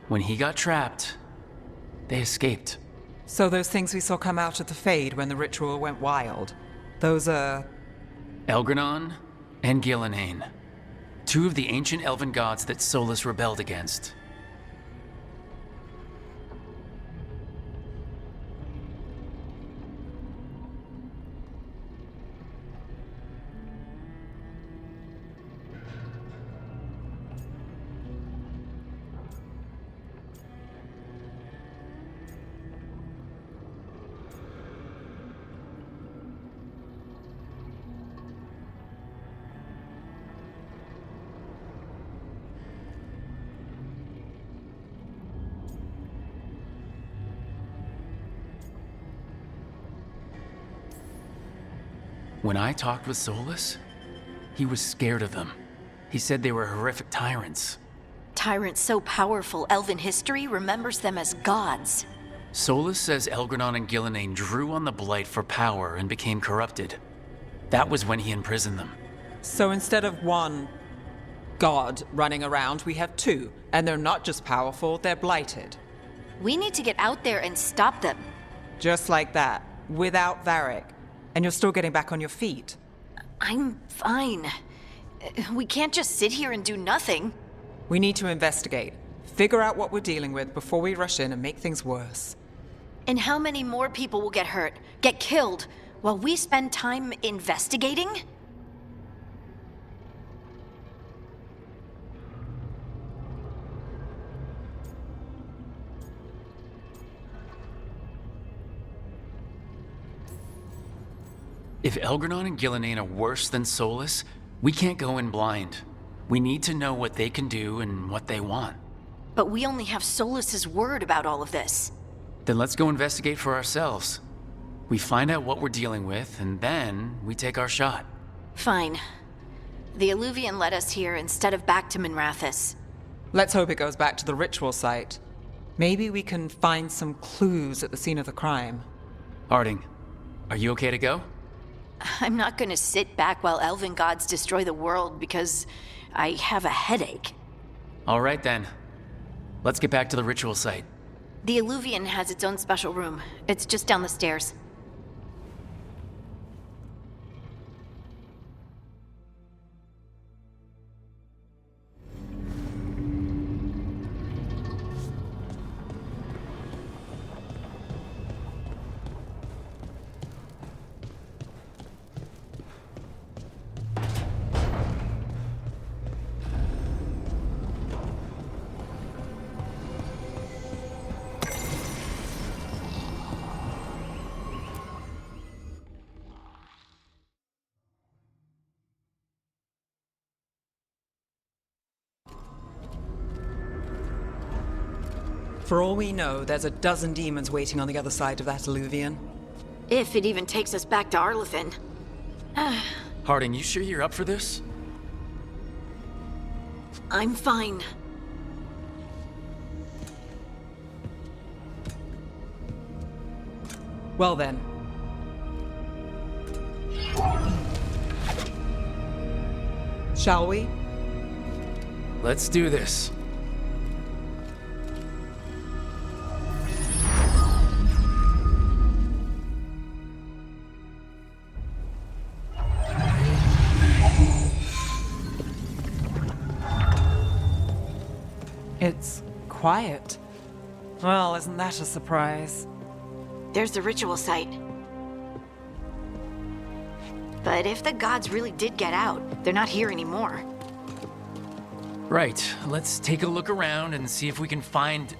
S2: When he got trapped, they escaped.
S8: So those things we saw come out of the Fade when the ritual went wild, those are...
S2: Elgranon and Gillenane. 2 of the ancient elven gods that Solus rebelled against. When I talked with Solus, he was scared of them. He said they were horrific tyrants.
S6: Tyrants so powerful, elven history remembers them as gods.
S2: Solus says Elgranon and Gillenane drew on the Blight for power and became corrupted. That was when he imprisoned them.
S8: So instead of one god running around, we have 2. And they're not just powerful, they're blighted.
S6: We need to get out there and stop them.
S8: Just like that, without Varric. And you're still getting back on your feet.
S6: I'm fine. We can't just sit here and do nothing.
S8: We need to investigate. Figure out what we're dealing with before we rush in and make things worse.
S6: And how many more people will get hurt, get killed, while we spend time investigating?
S2: If Elgranon and Gillenane are worse than Solus, we can't go in blind. We need to know what they can do and what they want.
S6: But we only have Solus's word about all of this.
S2: Then let's go investigate for ourselves. We find out what we're dealing with, and then we take our shot.
S6: Fine. The Illuvian led us here instead of back to Minrathous.
S8: Let's hope it goes back to the ritual site. Maybe we can find some clues at the scene of the crime.
S2: Harding, are you okay to go?
S6: I'm not gonna sit back while elven gods destroy the world because I have a headache.
S2: All right then. Let's get back to the ritual site.
S6: The Illuvian has its own special room. It's just down the stairs.
S8: For all we know, there's a dozen demons waiting on the other side of that Illuvian.
S6: If it even takes us back to Arlethan.
S2: Harding, you sure you're up for this?
S6: I'm fine.
S8: Well then. Shall we?
S2: let's do this.
S8: It's quiet. Well, isn't that a surprise?
S6: There's the ritual site. But if the gods really did get out, they're not here anymore.
S2: Right, let's take a look around and see if we can find...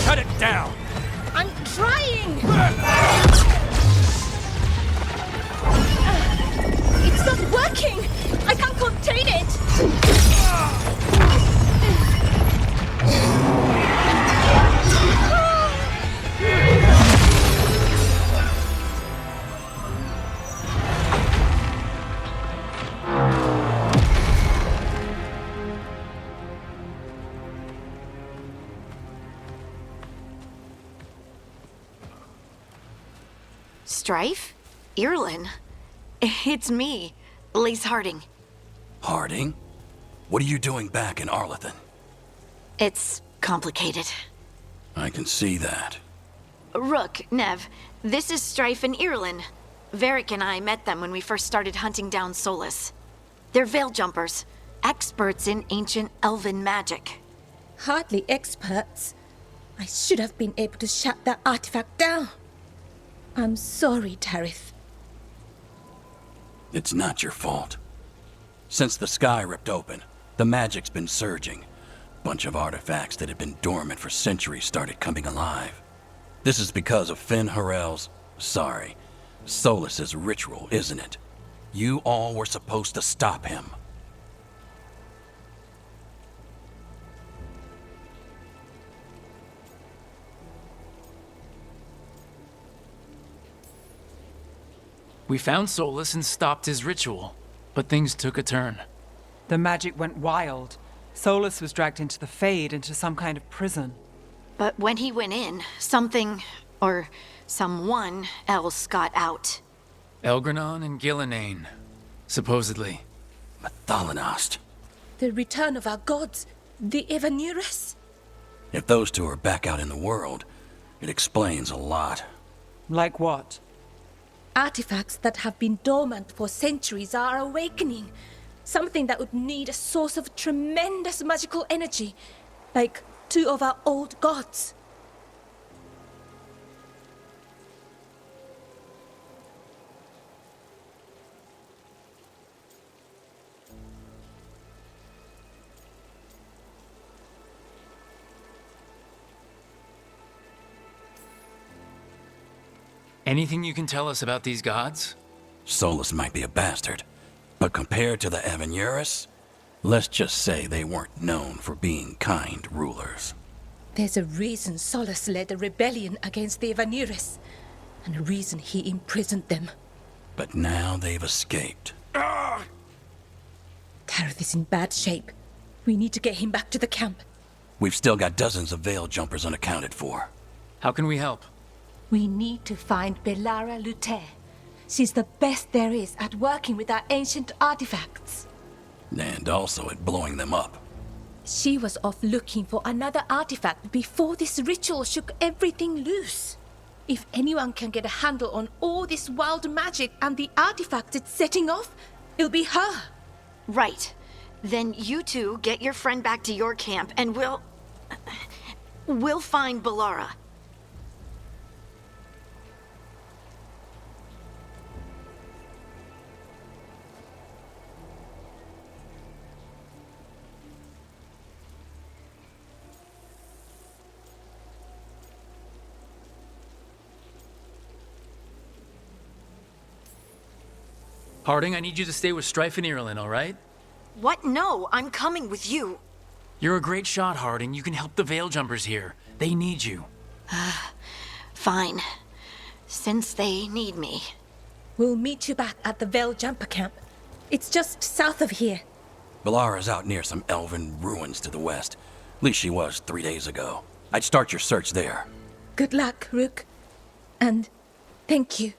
S10: Cut it down!
S3: I'm trying! It's not working! I can't contain it!
S6: Strife? Irlin? It's me, Lace Harding.
S1: Harding? What are you doing back in Arlethan?
S6: It's complicated.
S1: I can see that.
S6: Rook, Nev, this is Strife and Irlin. Varric and I met them when we first started hunting down Solus. They're veil jumpers, experts in ancient elven magic.
S3: Hardly experts. I should have been able to shut that artifact down. I'm sorry, Tarith.
S1: It's not your fault. Since the sky ripped open, the magic's been surging. Bunch of artifacts that had been dormant for centuries started coming alive. This is because of Finn Harel's... Solus's ritual, isn't it? You all were supposed to stop him.
S2: We found Solus and stopped his ritual, but things took a turn.
S8: The magic went wild. Solus was dragged into the Fade, into some kind of prison.
S6: But when he went in, something, or someone else got out.
S2: Elgranon and Gillenane, supposedly.
S1: Mathalanost.
S3: The return of our gods, the Evanurus.
S1: If those two are back out in the world, it explains a lot.
S8: Like what?
S3: Artifacts that have been dormant for centuries are awakening. Something that would need a source of tremendous magical energy, like two of our old gods.
S2: Anything you can tell us about these gods?
S1: Solus might be a bastard, but compared to the Evanurus, let's just say they weren't known for being kind rulers.
S3: There's a reason Solus led a rebellion against the Evanurus, and a reason he imprisoned them.
S1: But now they've escaped.
S3: Tarith is in bad shape. We need to get him back to the camp.
S1: We've still got dozens of veil jumpers unaccounted for.
S2: How can we help?
S3: We need to find Belara Luther. She's the best there is at working with our ancient artifacts.
S1: And also at blowing them up.
S3: She was off looking for another artifact before this ritual shook everything loose. If anyone can get a handle on all this wild magic and the artifacts it's setting off, it'll be her.
S6: Right. Then you two get your friend back to your camp and we'll find Belara.
S2: Harding, I need you to stay with Strife and Irlin, all right?
S6: What? No, I'm coming with you.
S2: You're a great shot, Harding. You can help the Veil Jumpers here. They need you.
S6: Fine. Since they need me.
S3: We'll meet you back at the Veil Jumper Camp. It's just south of here.
S11: Balara's out near some elven ruins to the west. At least she was 3 days ago. I'd start your search there.
S3: Good luck, Rook. And thank you.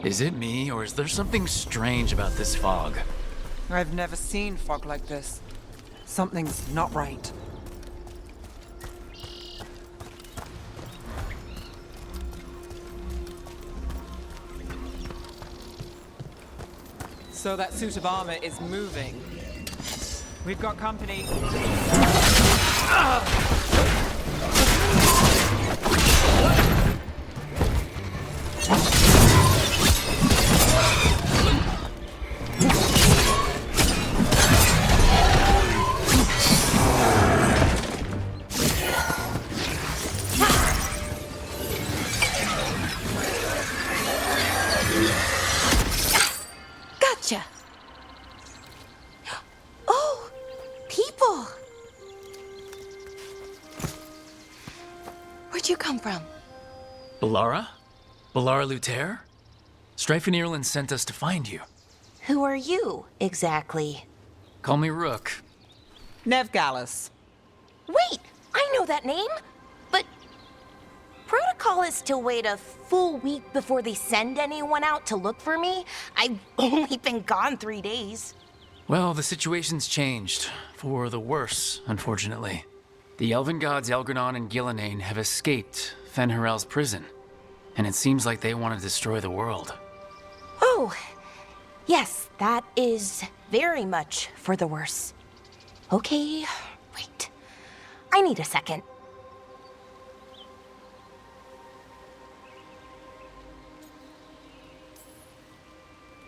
S2: Is it me, or is there something strange about this fog?
S8: I've never seen fog like this. Something's not right. So that suit of armor is moving. We've got company.
S6: Gotcha. Oh, people. Where'd you come from?
S2: Balara? Balara Luther? Strife and Ireland sent us to find you.
S12: Who are you, exactly?
S2: Call me Rook.
S8: Nev Gallus.
S12: Wait, I know that name, but protocol is to wait a full week before they send anyone out to look for me. I've only been gone 3 days.
S2: Well, the situation's changed. For the worse, unfortunately. The elven gods Elgranon and Gillenane have escaped Fen'Harel's prison, and it seems like they want to destroy the world.
S12: Oh, yes, that is very much for the worse. Okay, wait. I need a second.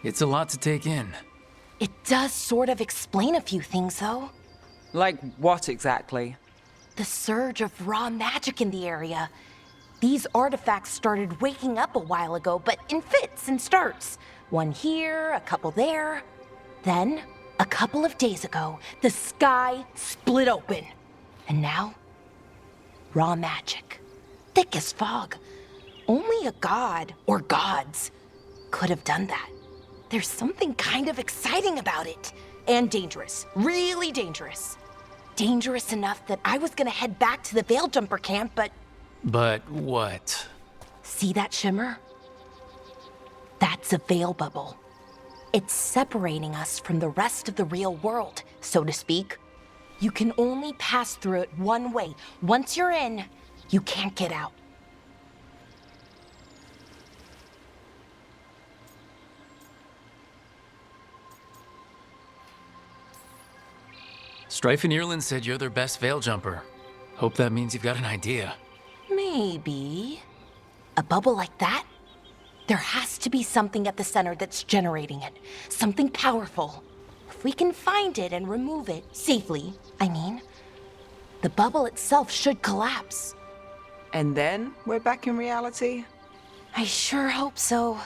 S2: It's a lot to take in.
S12: It does sort of explain a few things, though.
S8: Like what exactly?
S12: The surge of raw magic in the area. These artifacts started waking up a while ago, but in fits and starts. One here, a couple there. Then, a couple of days ago, the sky split open. And now, raw magic. Thick as fog. Only a god, or gods, could have done that. There's something kind of exciting about it. And dangerous. Really dangerous. Dangerous enough that I was gonna head back to the Veil Jumper camp, but...
S2: But what?
S12: See that shimmer? That's a veil bubble. It's separating us from the rest of the real world, so to speak. You can only pass through it one way. Once you're in, you can't get out.
S2: Strife and Ireland said you're their best veil jumper. Hope that means you've got an idea.
S12: Maybe. A bubble like that? There has to be something at the center that's generating it. Something powerful. If we can find it and remove it, safely, I mean, the bubble itself should collapse.
S8: And then we're back in reality?
S12: I sure hope so.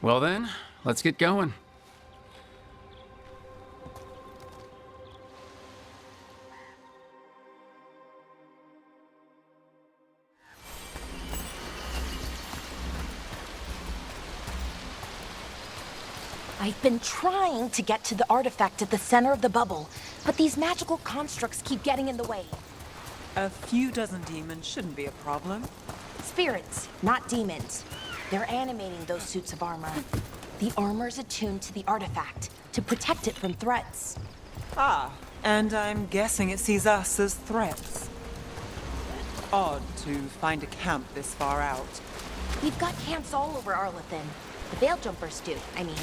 S2: Well then, let's get going.
S12: I've been trying to get to the artifact at the center of the bubble, but these magical constructs keep getting in the way.
S8: A few dozen demons shouldn't be a problem.
S12: Spirits, not demons. They're animating those suits of armor. The armor's attuned to the artifact to protect it from threats.
S8: Ah, and I'm guessing it sees us as threats. Odd to find a camp this far out.
S12: We've got camps all over Arlethan. The Veil Jumpers do, I mean.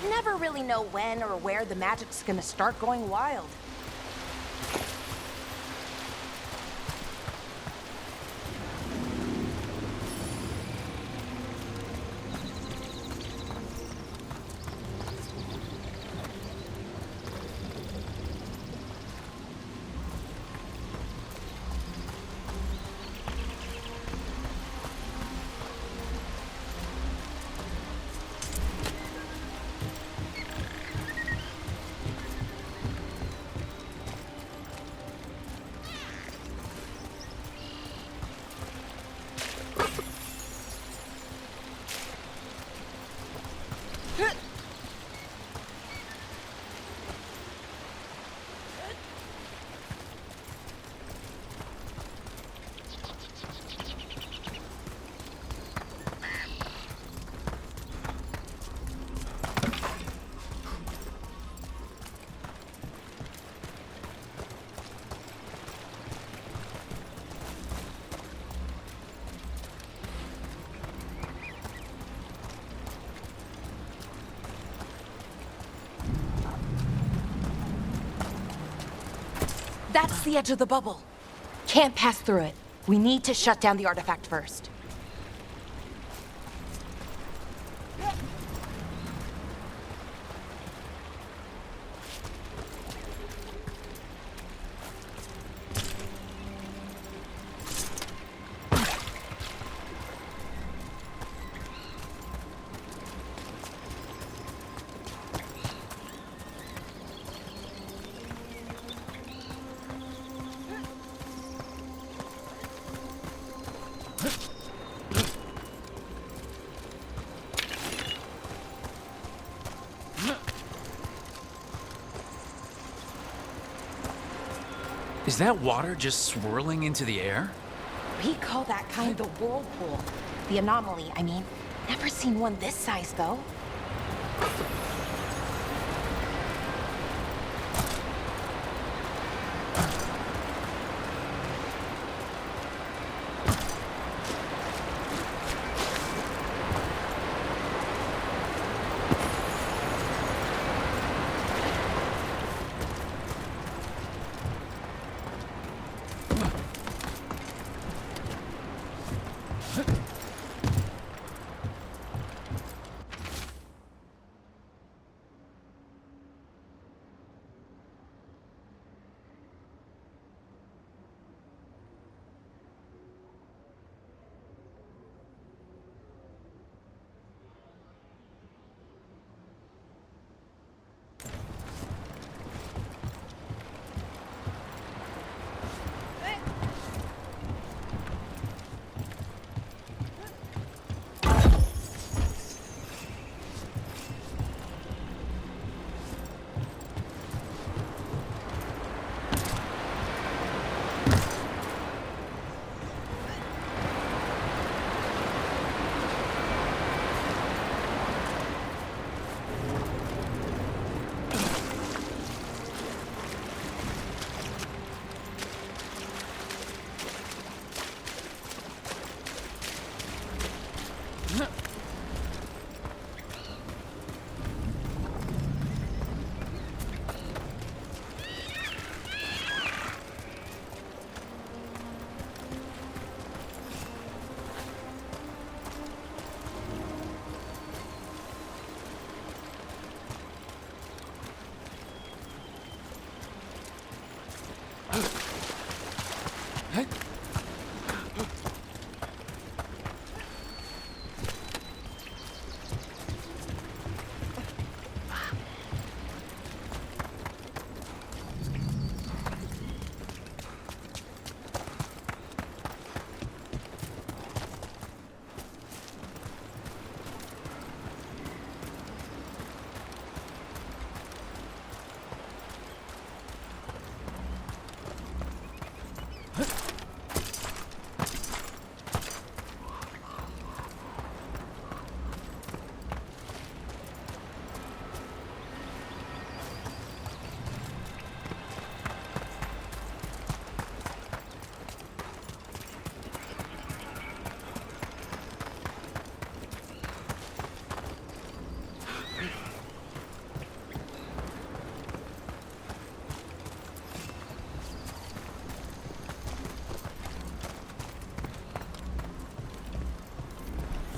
S12: Never really know when or where the magic's gonna start going wild. That's the edge of the bubble. Can't pass through it. We need to shut down the artifact first.
S2: Is that water just swirling into the air?
S12: We call that kind the whirlpool. The anomaly, I mean. Never seen one this size, though.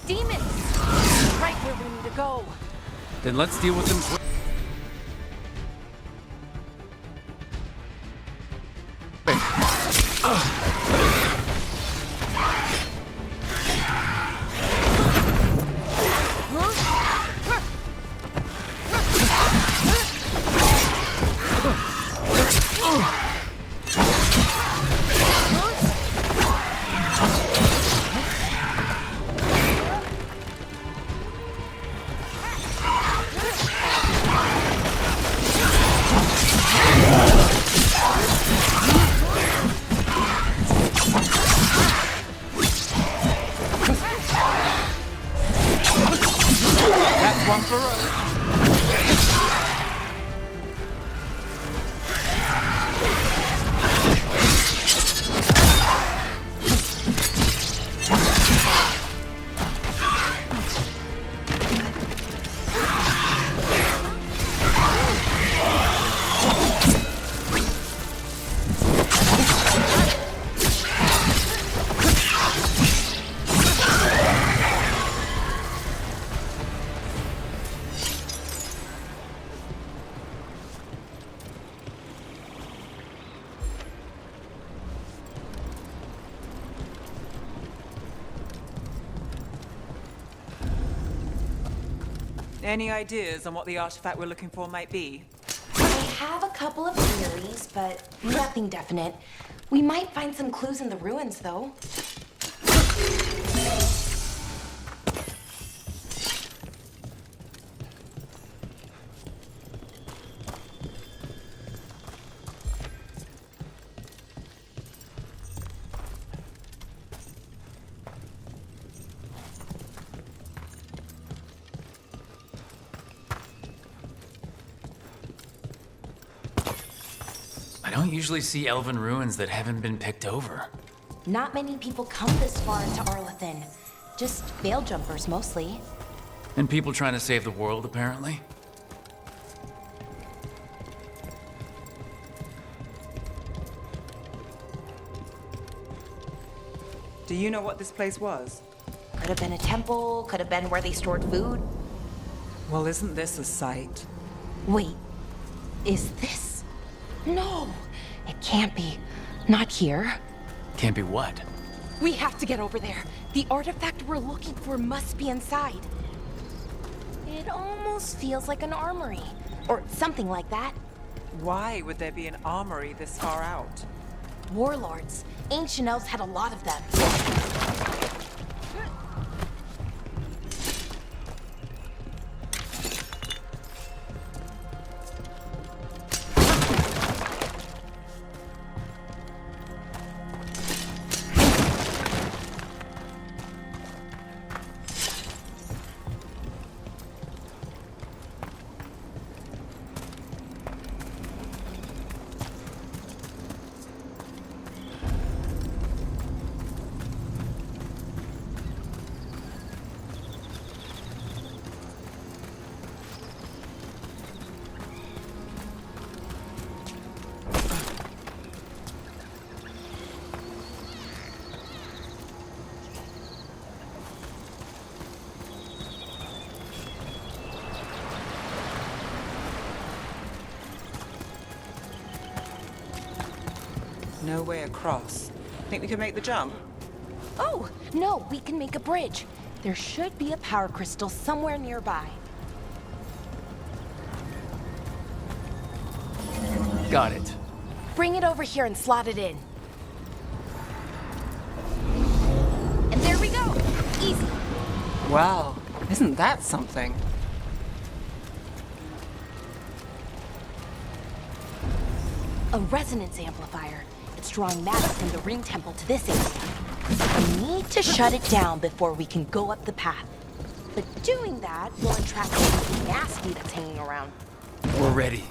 S12: Demons! Right where we need to go.
S2: Then let's deal with them.
S8: Any ideas on what the artifact we're looking for might be?
S12: I have a couple of theories, but nothing definite. We might find some clues in the ruins, though.
S2: I don't usually see elven ruins that haven't been picked over.
S12: Not many people come this far into Arlathan. Just veil jumpers, mostly.
S2: And people trying to save the world, apparently.
S8: Do you know what this place was?
S12: Could have been a temple, could have been where they stored food.
S8: Well, isn't this a sight?
S12: Wait, is this? No, it can't be. Not here.
S2: Can't be what?
S12: We have to get over there. The artifact we're looking for must be inside. It almost feels like an armory, or something like that.
S8: Why would there be an armory this far out?
S12: Warlords. Ancient elves had a lot of them.
S8: No way across. Think we can make the jump?
S12: Oh, no, we can make a bridge. There should be a power crystal somewhere nearby.
S2: Got it.
S12: Bring it over here and slot it in. And there we go. Easy.
S8: Wow, isn't that something?
S12: A resonance amplifier. It's drawing matter from the ring temple to this area. We need to shut it down before we can go up the path. But doing that will attract anything nasty that's hanging around.
S2: We're ready.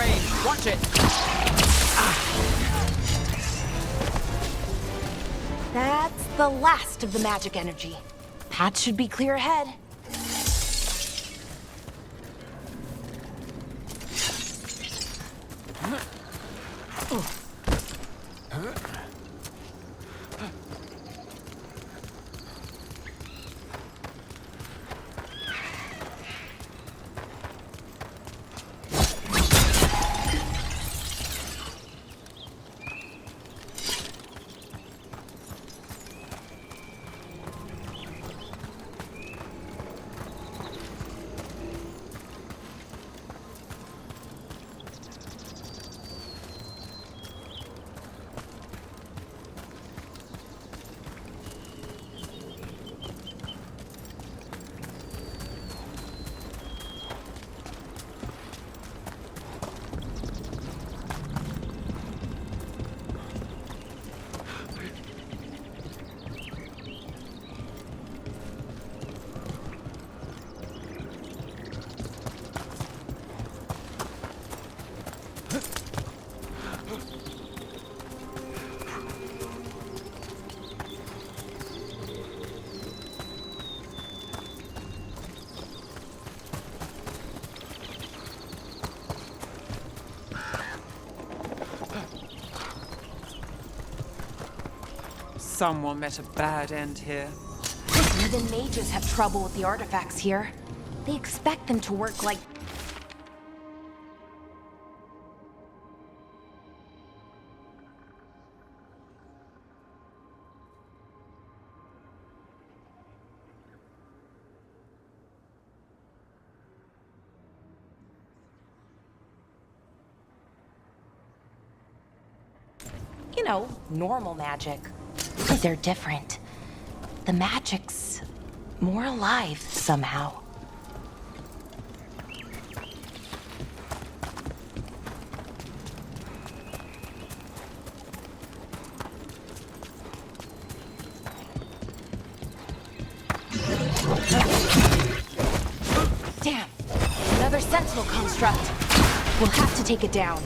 S8: range. Watch it.
S12: That's the last of the magic energy. Path should be clear ahead.
S8: Someone met a bad end here.
S12: Even mages have trouble with the artifacts here. They expect them to work like... You know, normal magic. But they're different. The magic's more alive somehow. Damn! Another sentinel construct. We'll have to take it down.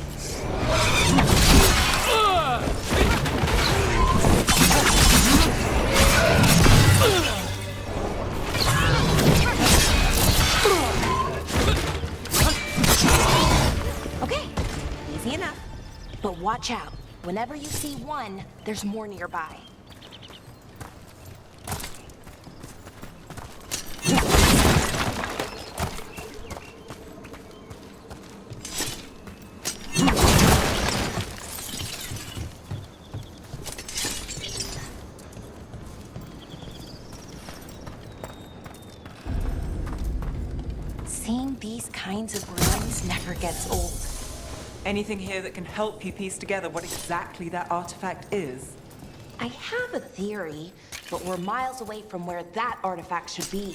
S12: Okay, easy enough. But watch out. Whenever you see one, there's more nearby. Seeing these kinds of ruins never gets old.
S8: Anything here that can help you piece together what exactly that artifact is?
S12: I have a theory, but we're miles away from where that artifact should be.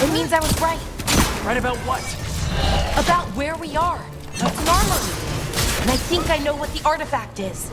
S12: It means I was right.
S2: Right about what?
S12: About where we are. It's an armory. And I think I know what the artifact is.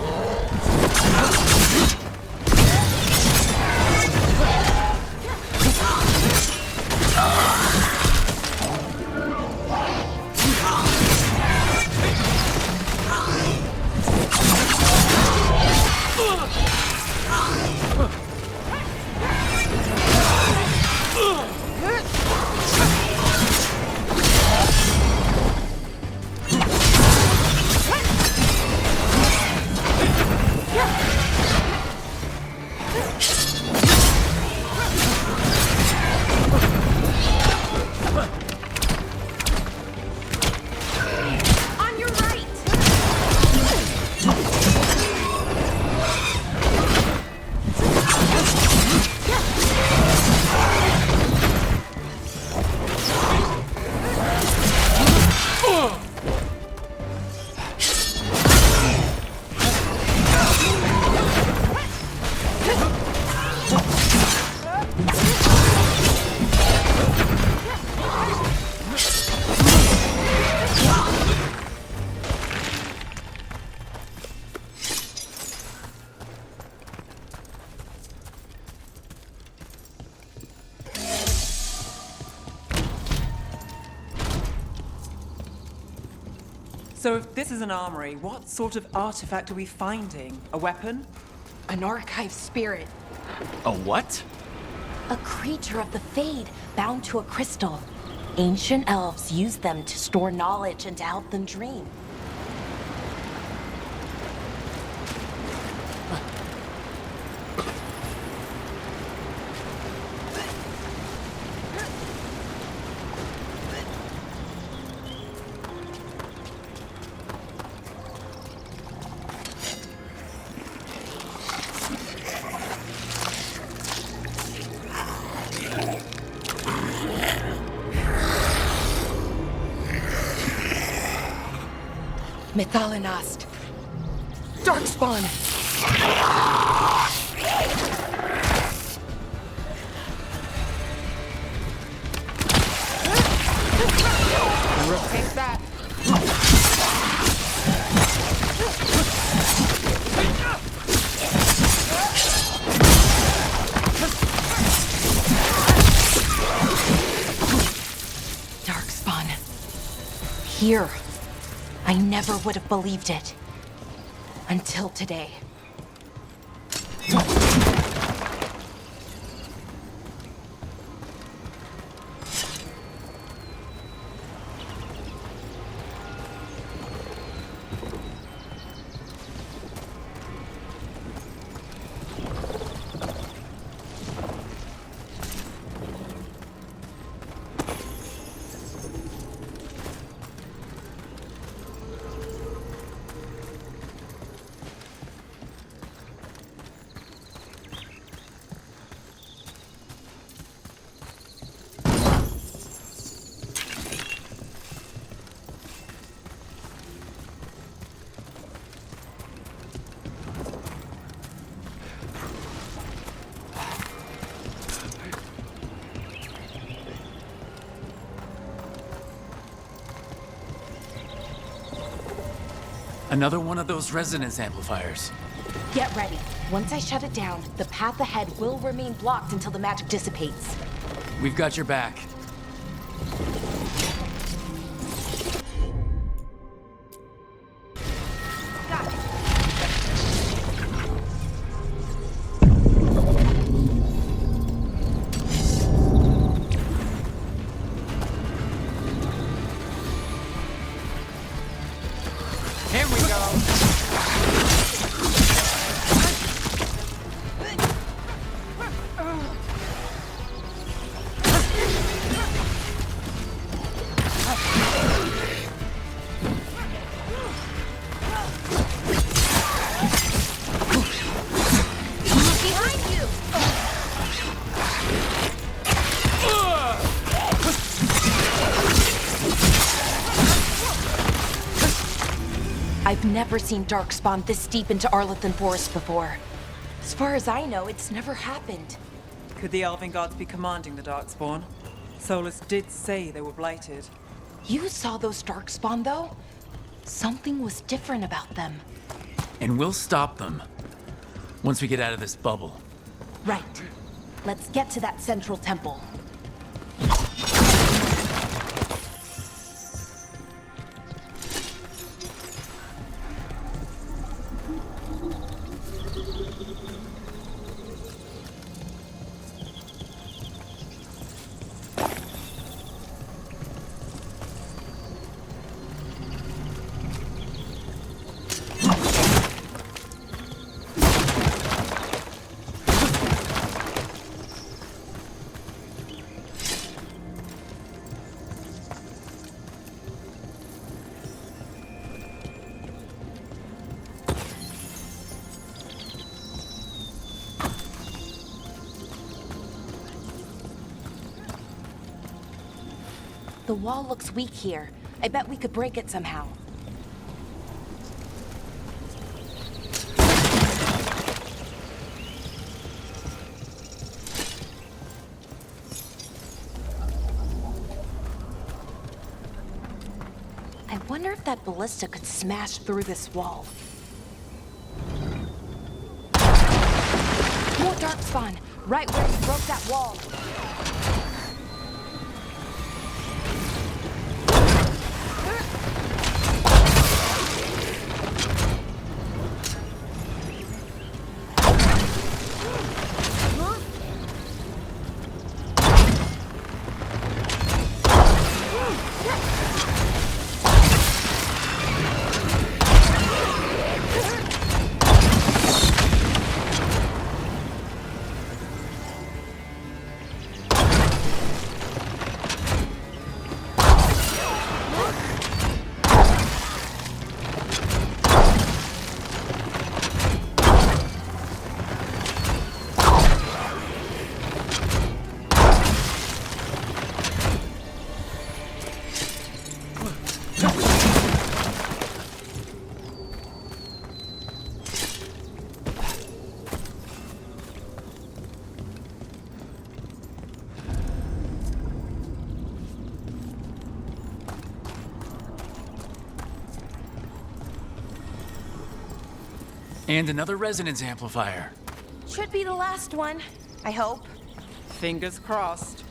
S8: So if this is an armory, what sort of artifact are we finding? A weapon?
S12: An archive spirit.
S2: A what?
S12: A creature of the Fade, bound to a crystal. Ancient elves used them to store knowledge and to help them dream. Methalinast. Darkspawn.
S8: Take that.
S12: Darkspawn. Here. I never would have believed it. Until today.
S2: Another one of those resonance amplifiers.
S12: Get ready. Once I shut it down, the path ahead will remain blocked until the magic dissipates.
S2: We've got your back. Here we go.
S12: I've never seen Darkspawn this deep into Arlothan Forest before. As far as I know, it's never happened.
S8: Could the Elven Gods be commanding the Darkspawn? Solus did say they were blighted.
S12: You saw those darkspawn, though? Something was different about them.
S2: And we'll stop them once we get out of this bubble.
S12: Right. Let's get to that central temple. The wall looks weak here. I bet we could break it somehow. I wonder if that ballista could smash through this wall. More darkspawn, right where you broke that wall.
S2: And another resonance amplifier.
S12: Should be the last one, I hope.
S8: Fingers crossed.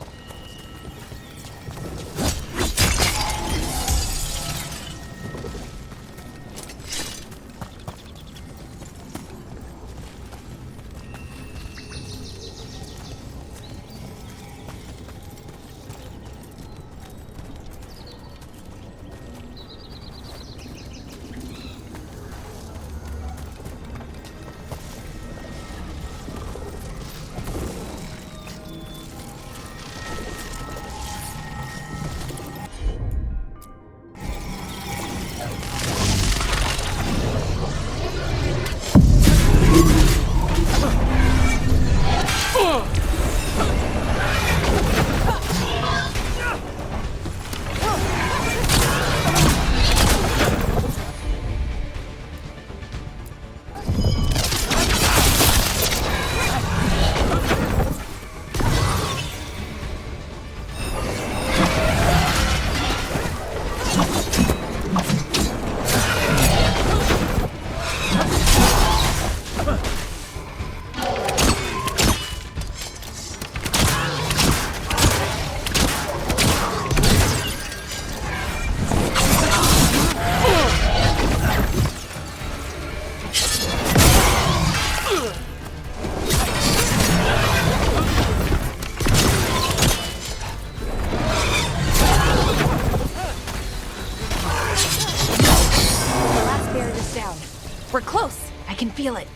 S12: We're close. I can feel it.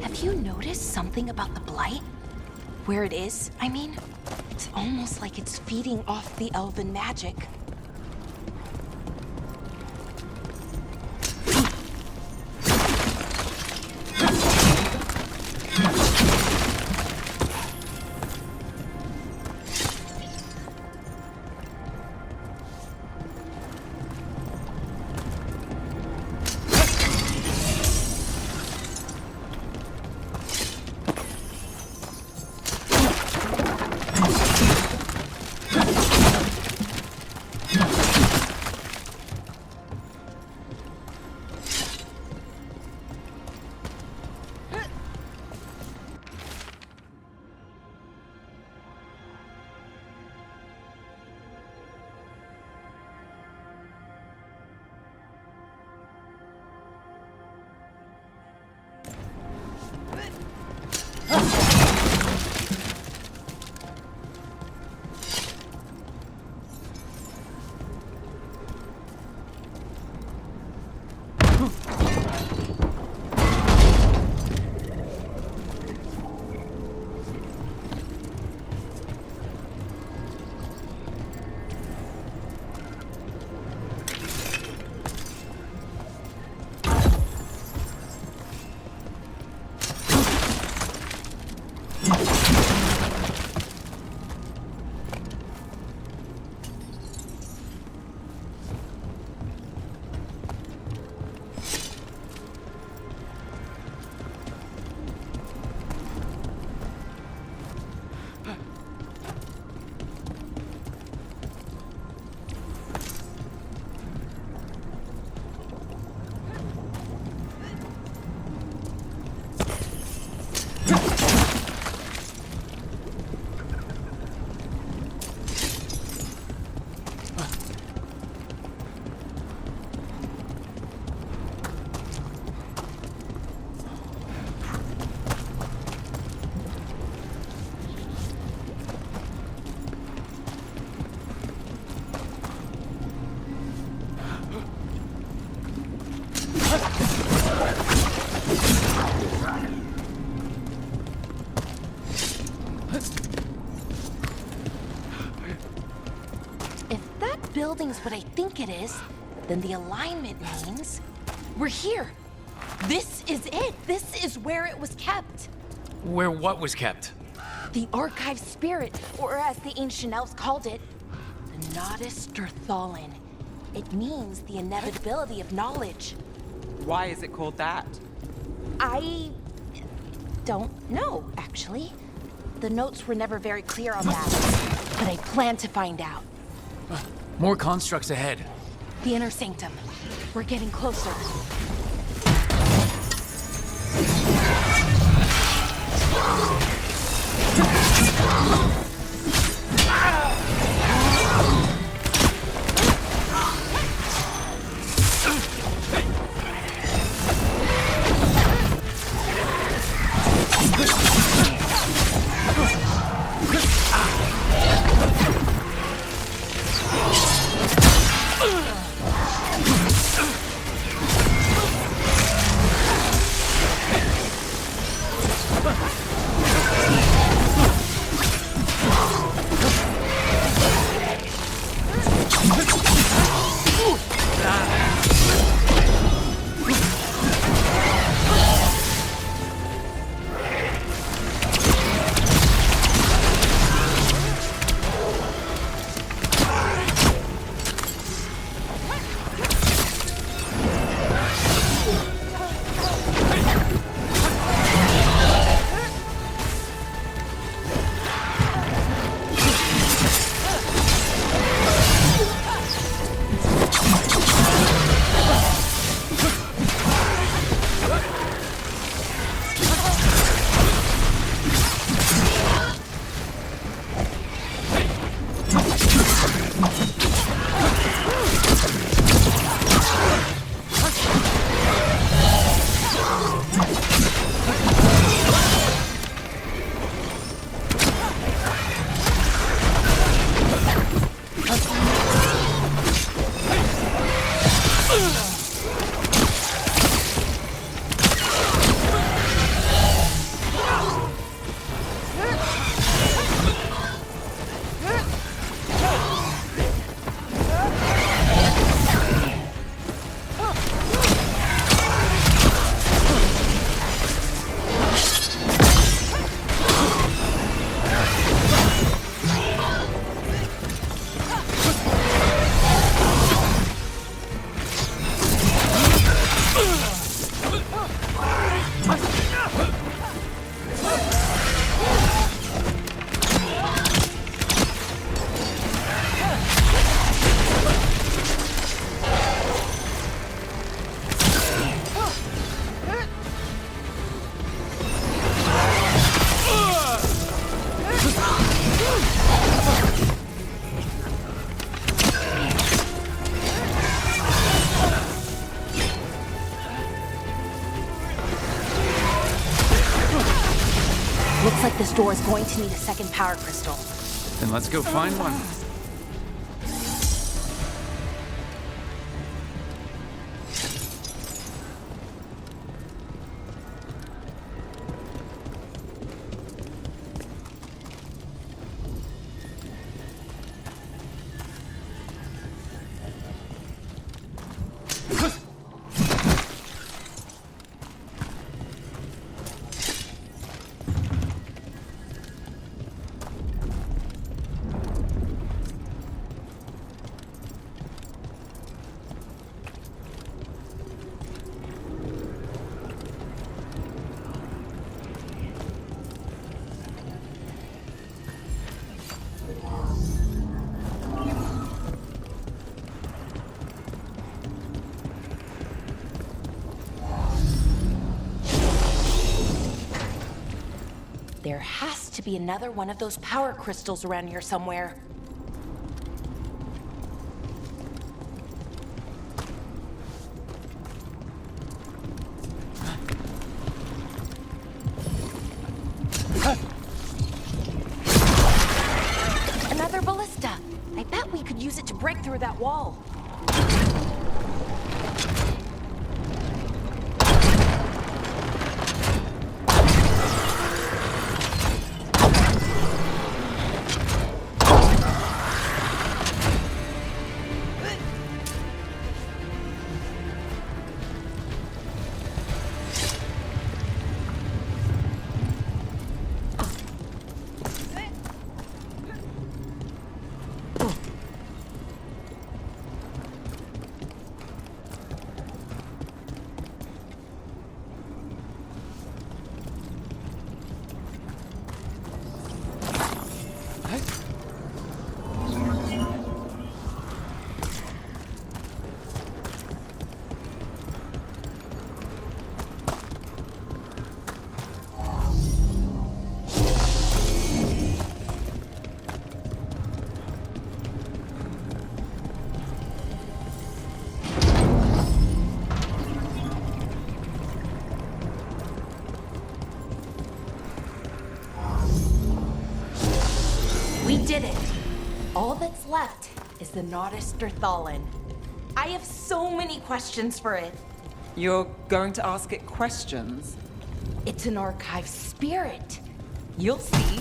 S12: Have you noticed something about the blight? Where it is, I mean? It's almost like it's feeding off the elven magic. Building's what I think it is, then the alignment means we're here. This is it. This is where it was kept.
S2: Where what was kept?
S12: The archive spirit, or as the ancient elves called it, the Nodus Derthalin. It means the inevitability of knowledge.
S8: Why is it called that?
S12: I don't know, actually. The notes were never very clear on that, but I plan to find out.
S2: More constructs ahead.
S12: The inner sanctum. We're getting closer. Looks like this door is going to need a second power crystal.
S2: Then let's go find one.
S12: There has to be another one of those power crystals around here somewhere. Another ballista. I bet we could use it to break through that wall. We did it. All that's left is the Nodus Derthalin. I have so many questions for it.
S8: You're going to ask it questions?
S12: It's an archive spirit. You'll see.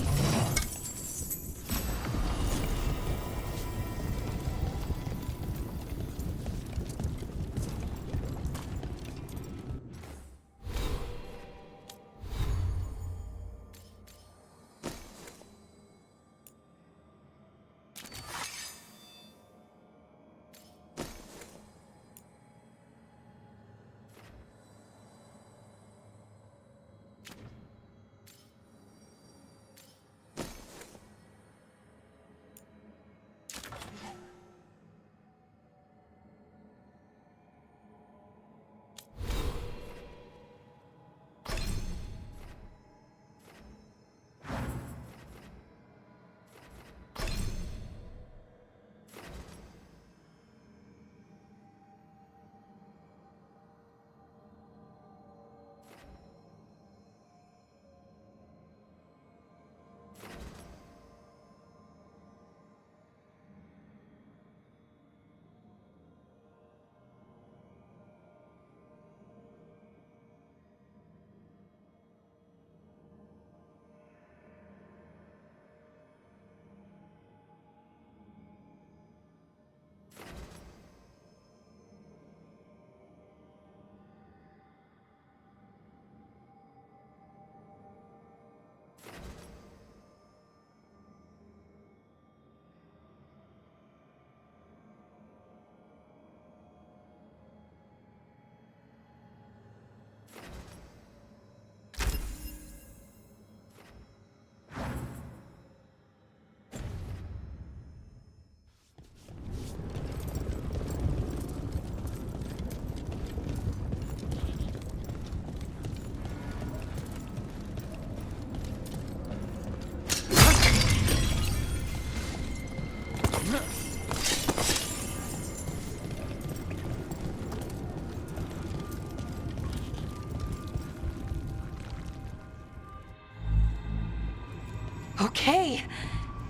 S12: Okay,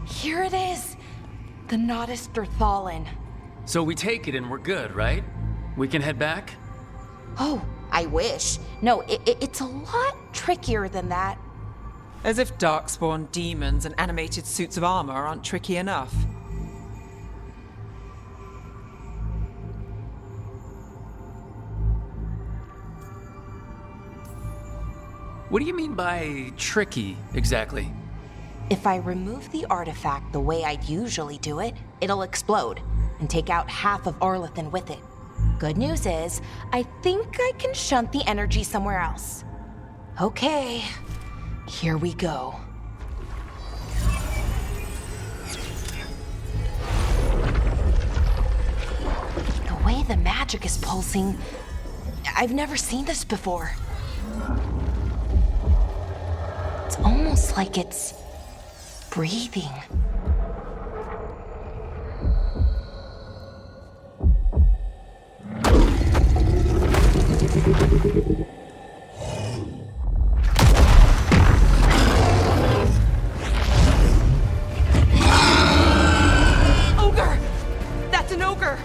S12: here it is. The Nodus Thalin.
S2: So we take it and we're good, right? We can head back?
S12: Oh, I wish. No, it's a lot trickier than that.
S8: As if darkspawn demons and animated suits of armor aren't tricky enough.
S2: What do you mean by tricky, exactly?
S12: If I remove the artifact the way I'd usually do it, it'll explode and take out half of Arlathan with it. Good news is, I think I can shunt the energy somewhere else. Okay, here we go. The way the magic is pulsing, I've never seen this before. It's almost like it's breathing.
S5: Ogre! That's an ogre!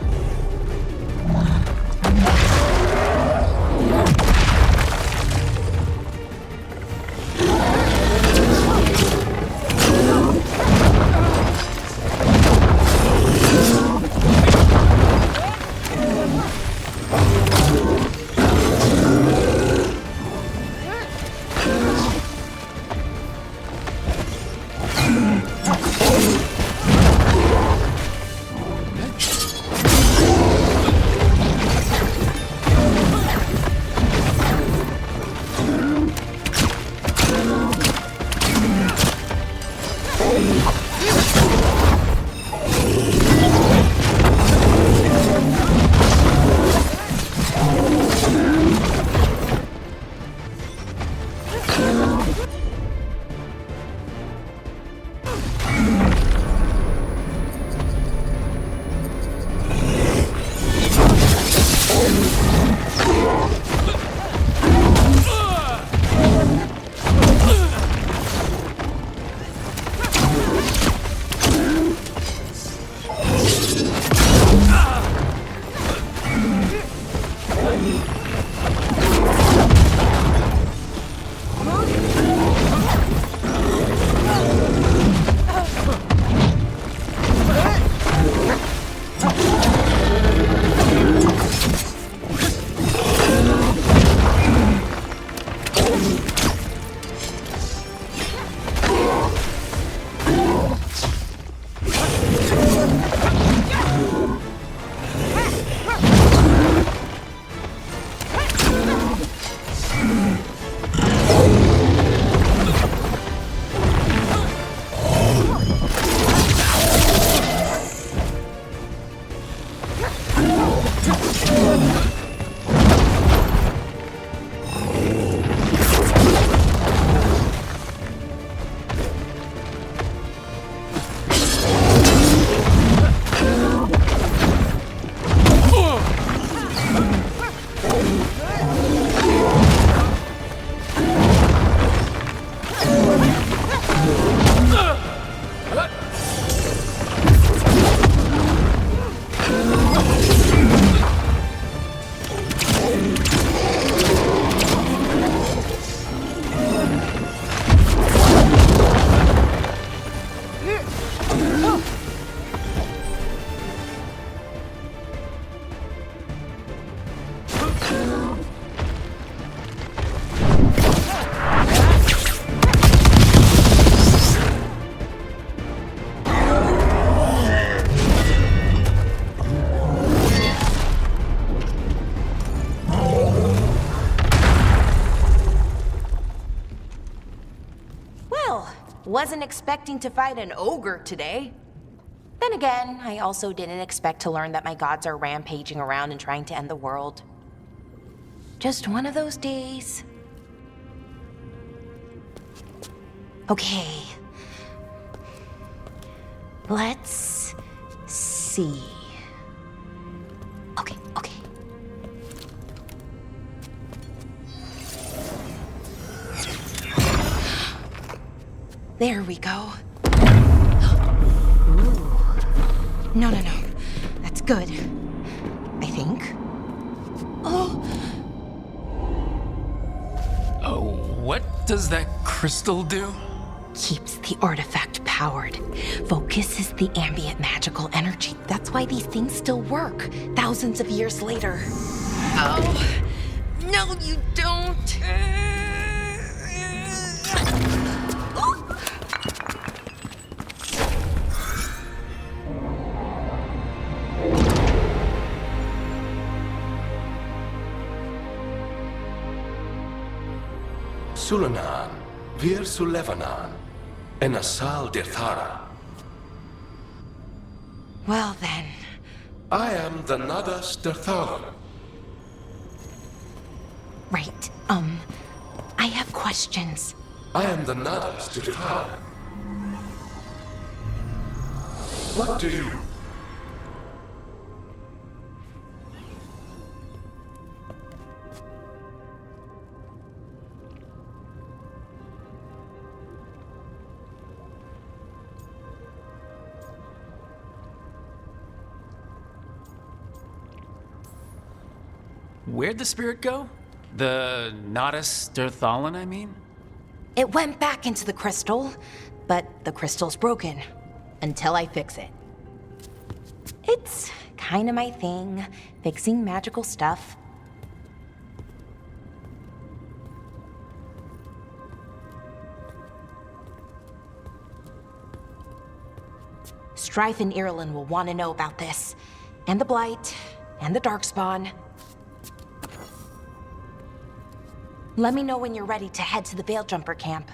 S12: Wasn't expecting to fight an ogre today. Then again, I also didn't expect to learn that my gods are rampaging around and trying to end the world. Just one of those days. Okay. Let's see. Okay. There we go. Ooh. No. That's good. I think. Oh,
S2: what does that crystal do?
S12: keeps the artifact powered. Focuses the ambient magical energy. That's why these things still work, thousands of years later. Oh, no, you don't.
S13: Sulanan, Vir Sulevanan, and Asal Dirthara.
S12: Well then.
S13: I am the Nadas Dirthara.
S12: Right, I have questions.
S13: I am the Nadas Dirthara. What do you...
S2: Where'd the spirit go? The Nadas Dirthalan, I mean?
S12: It went back into the crystal, but the crystal's broken. Until I fix it. It's kinda my thing, fixing magical stuff. Strife and Irulan will want to know about this. And the Blight, and the Darkspawn. Let me know when you're ready to head to the Veil Jumper camp.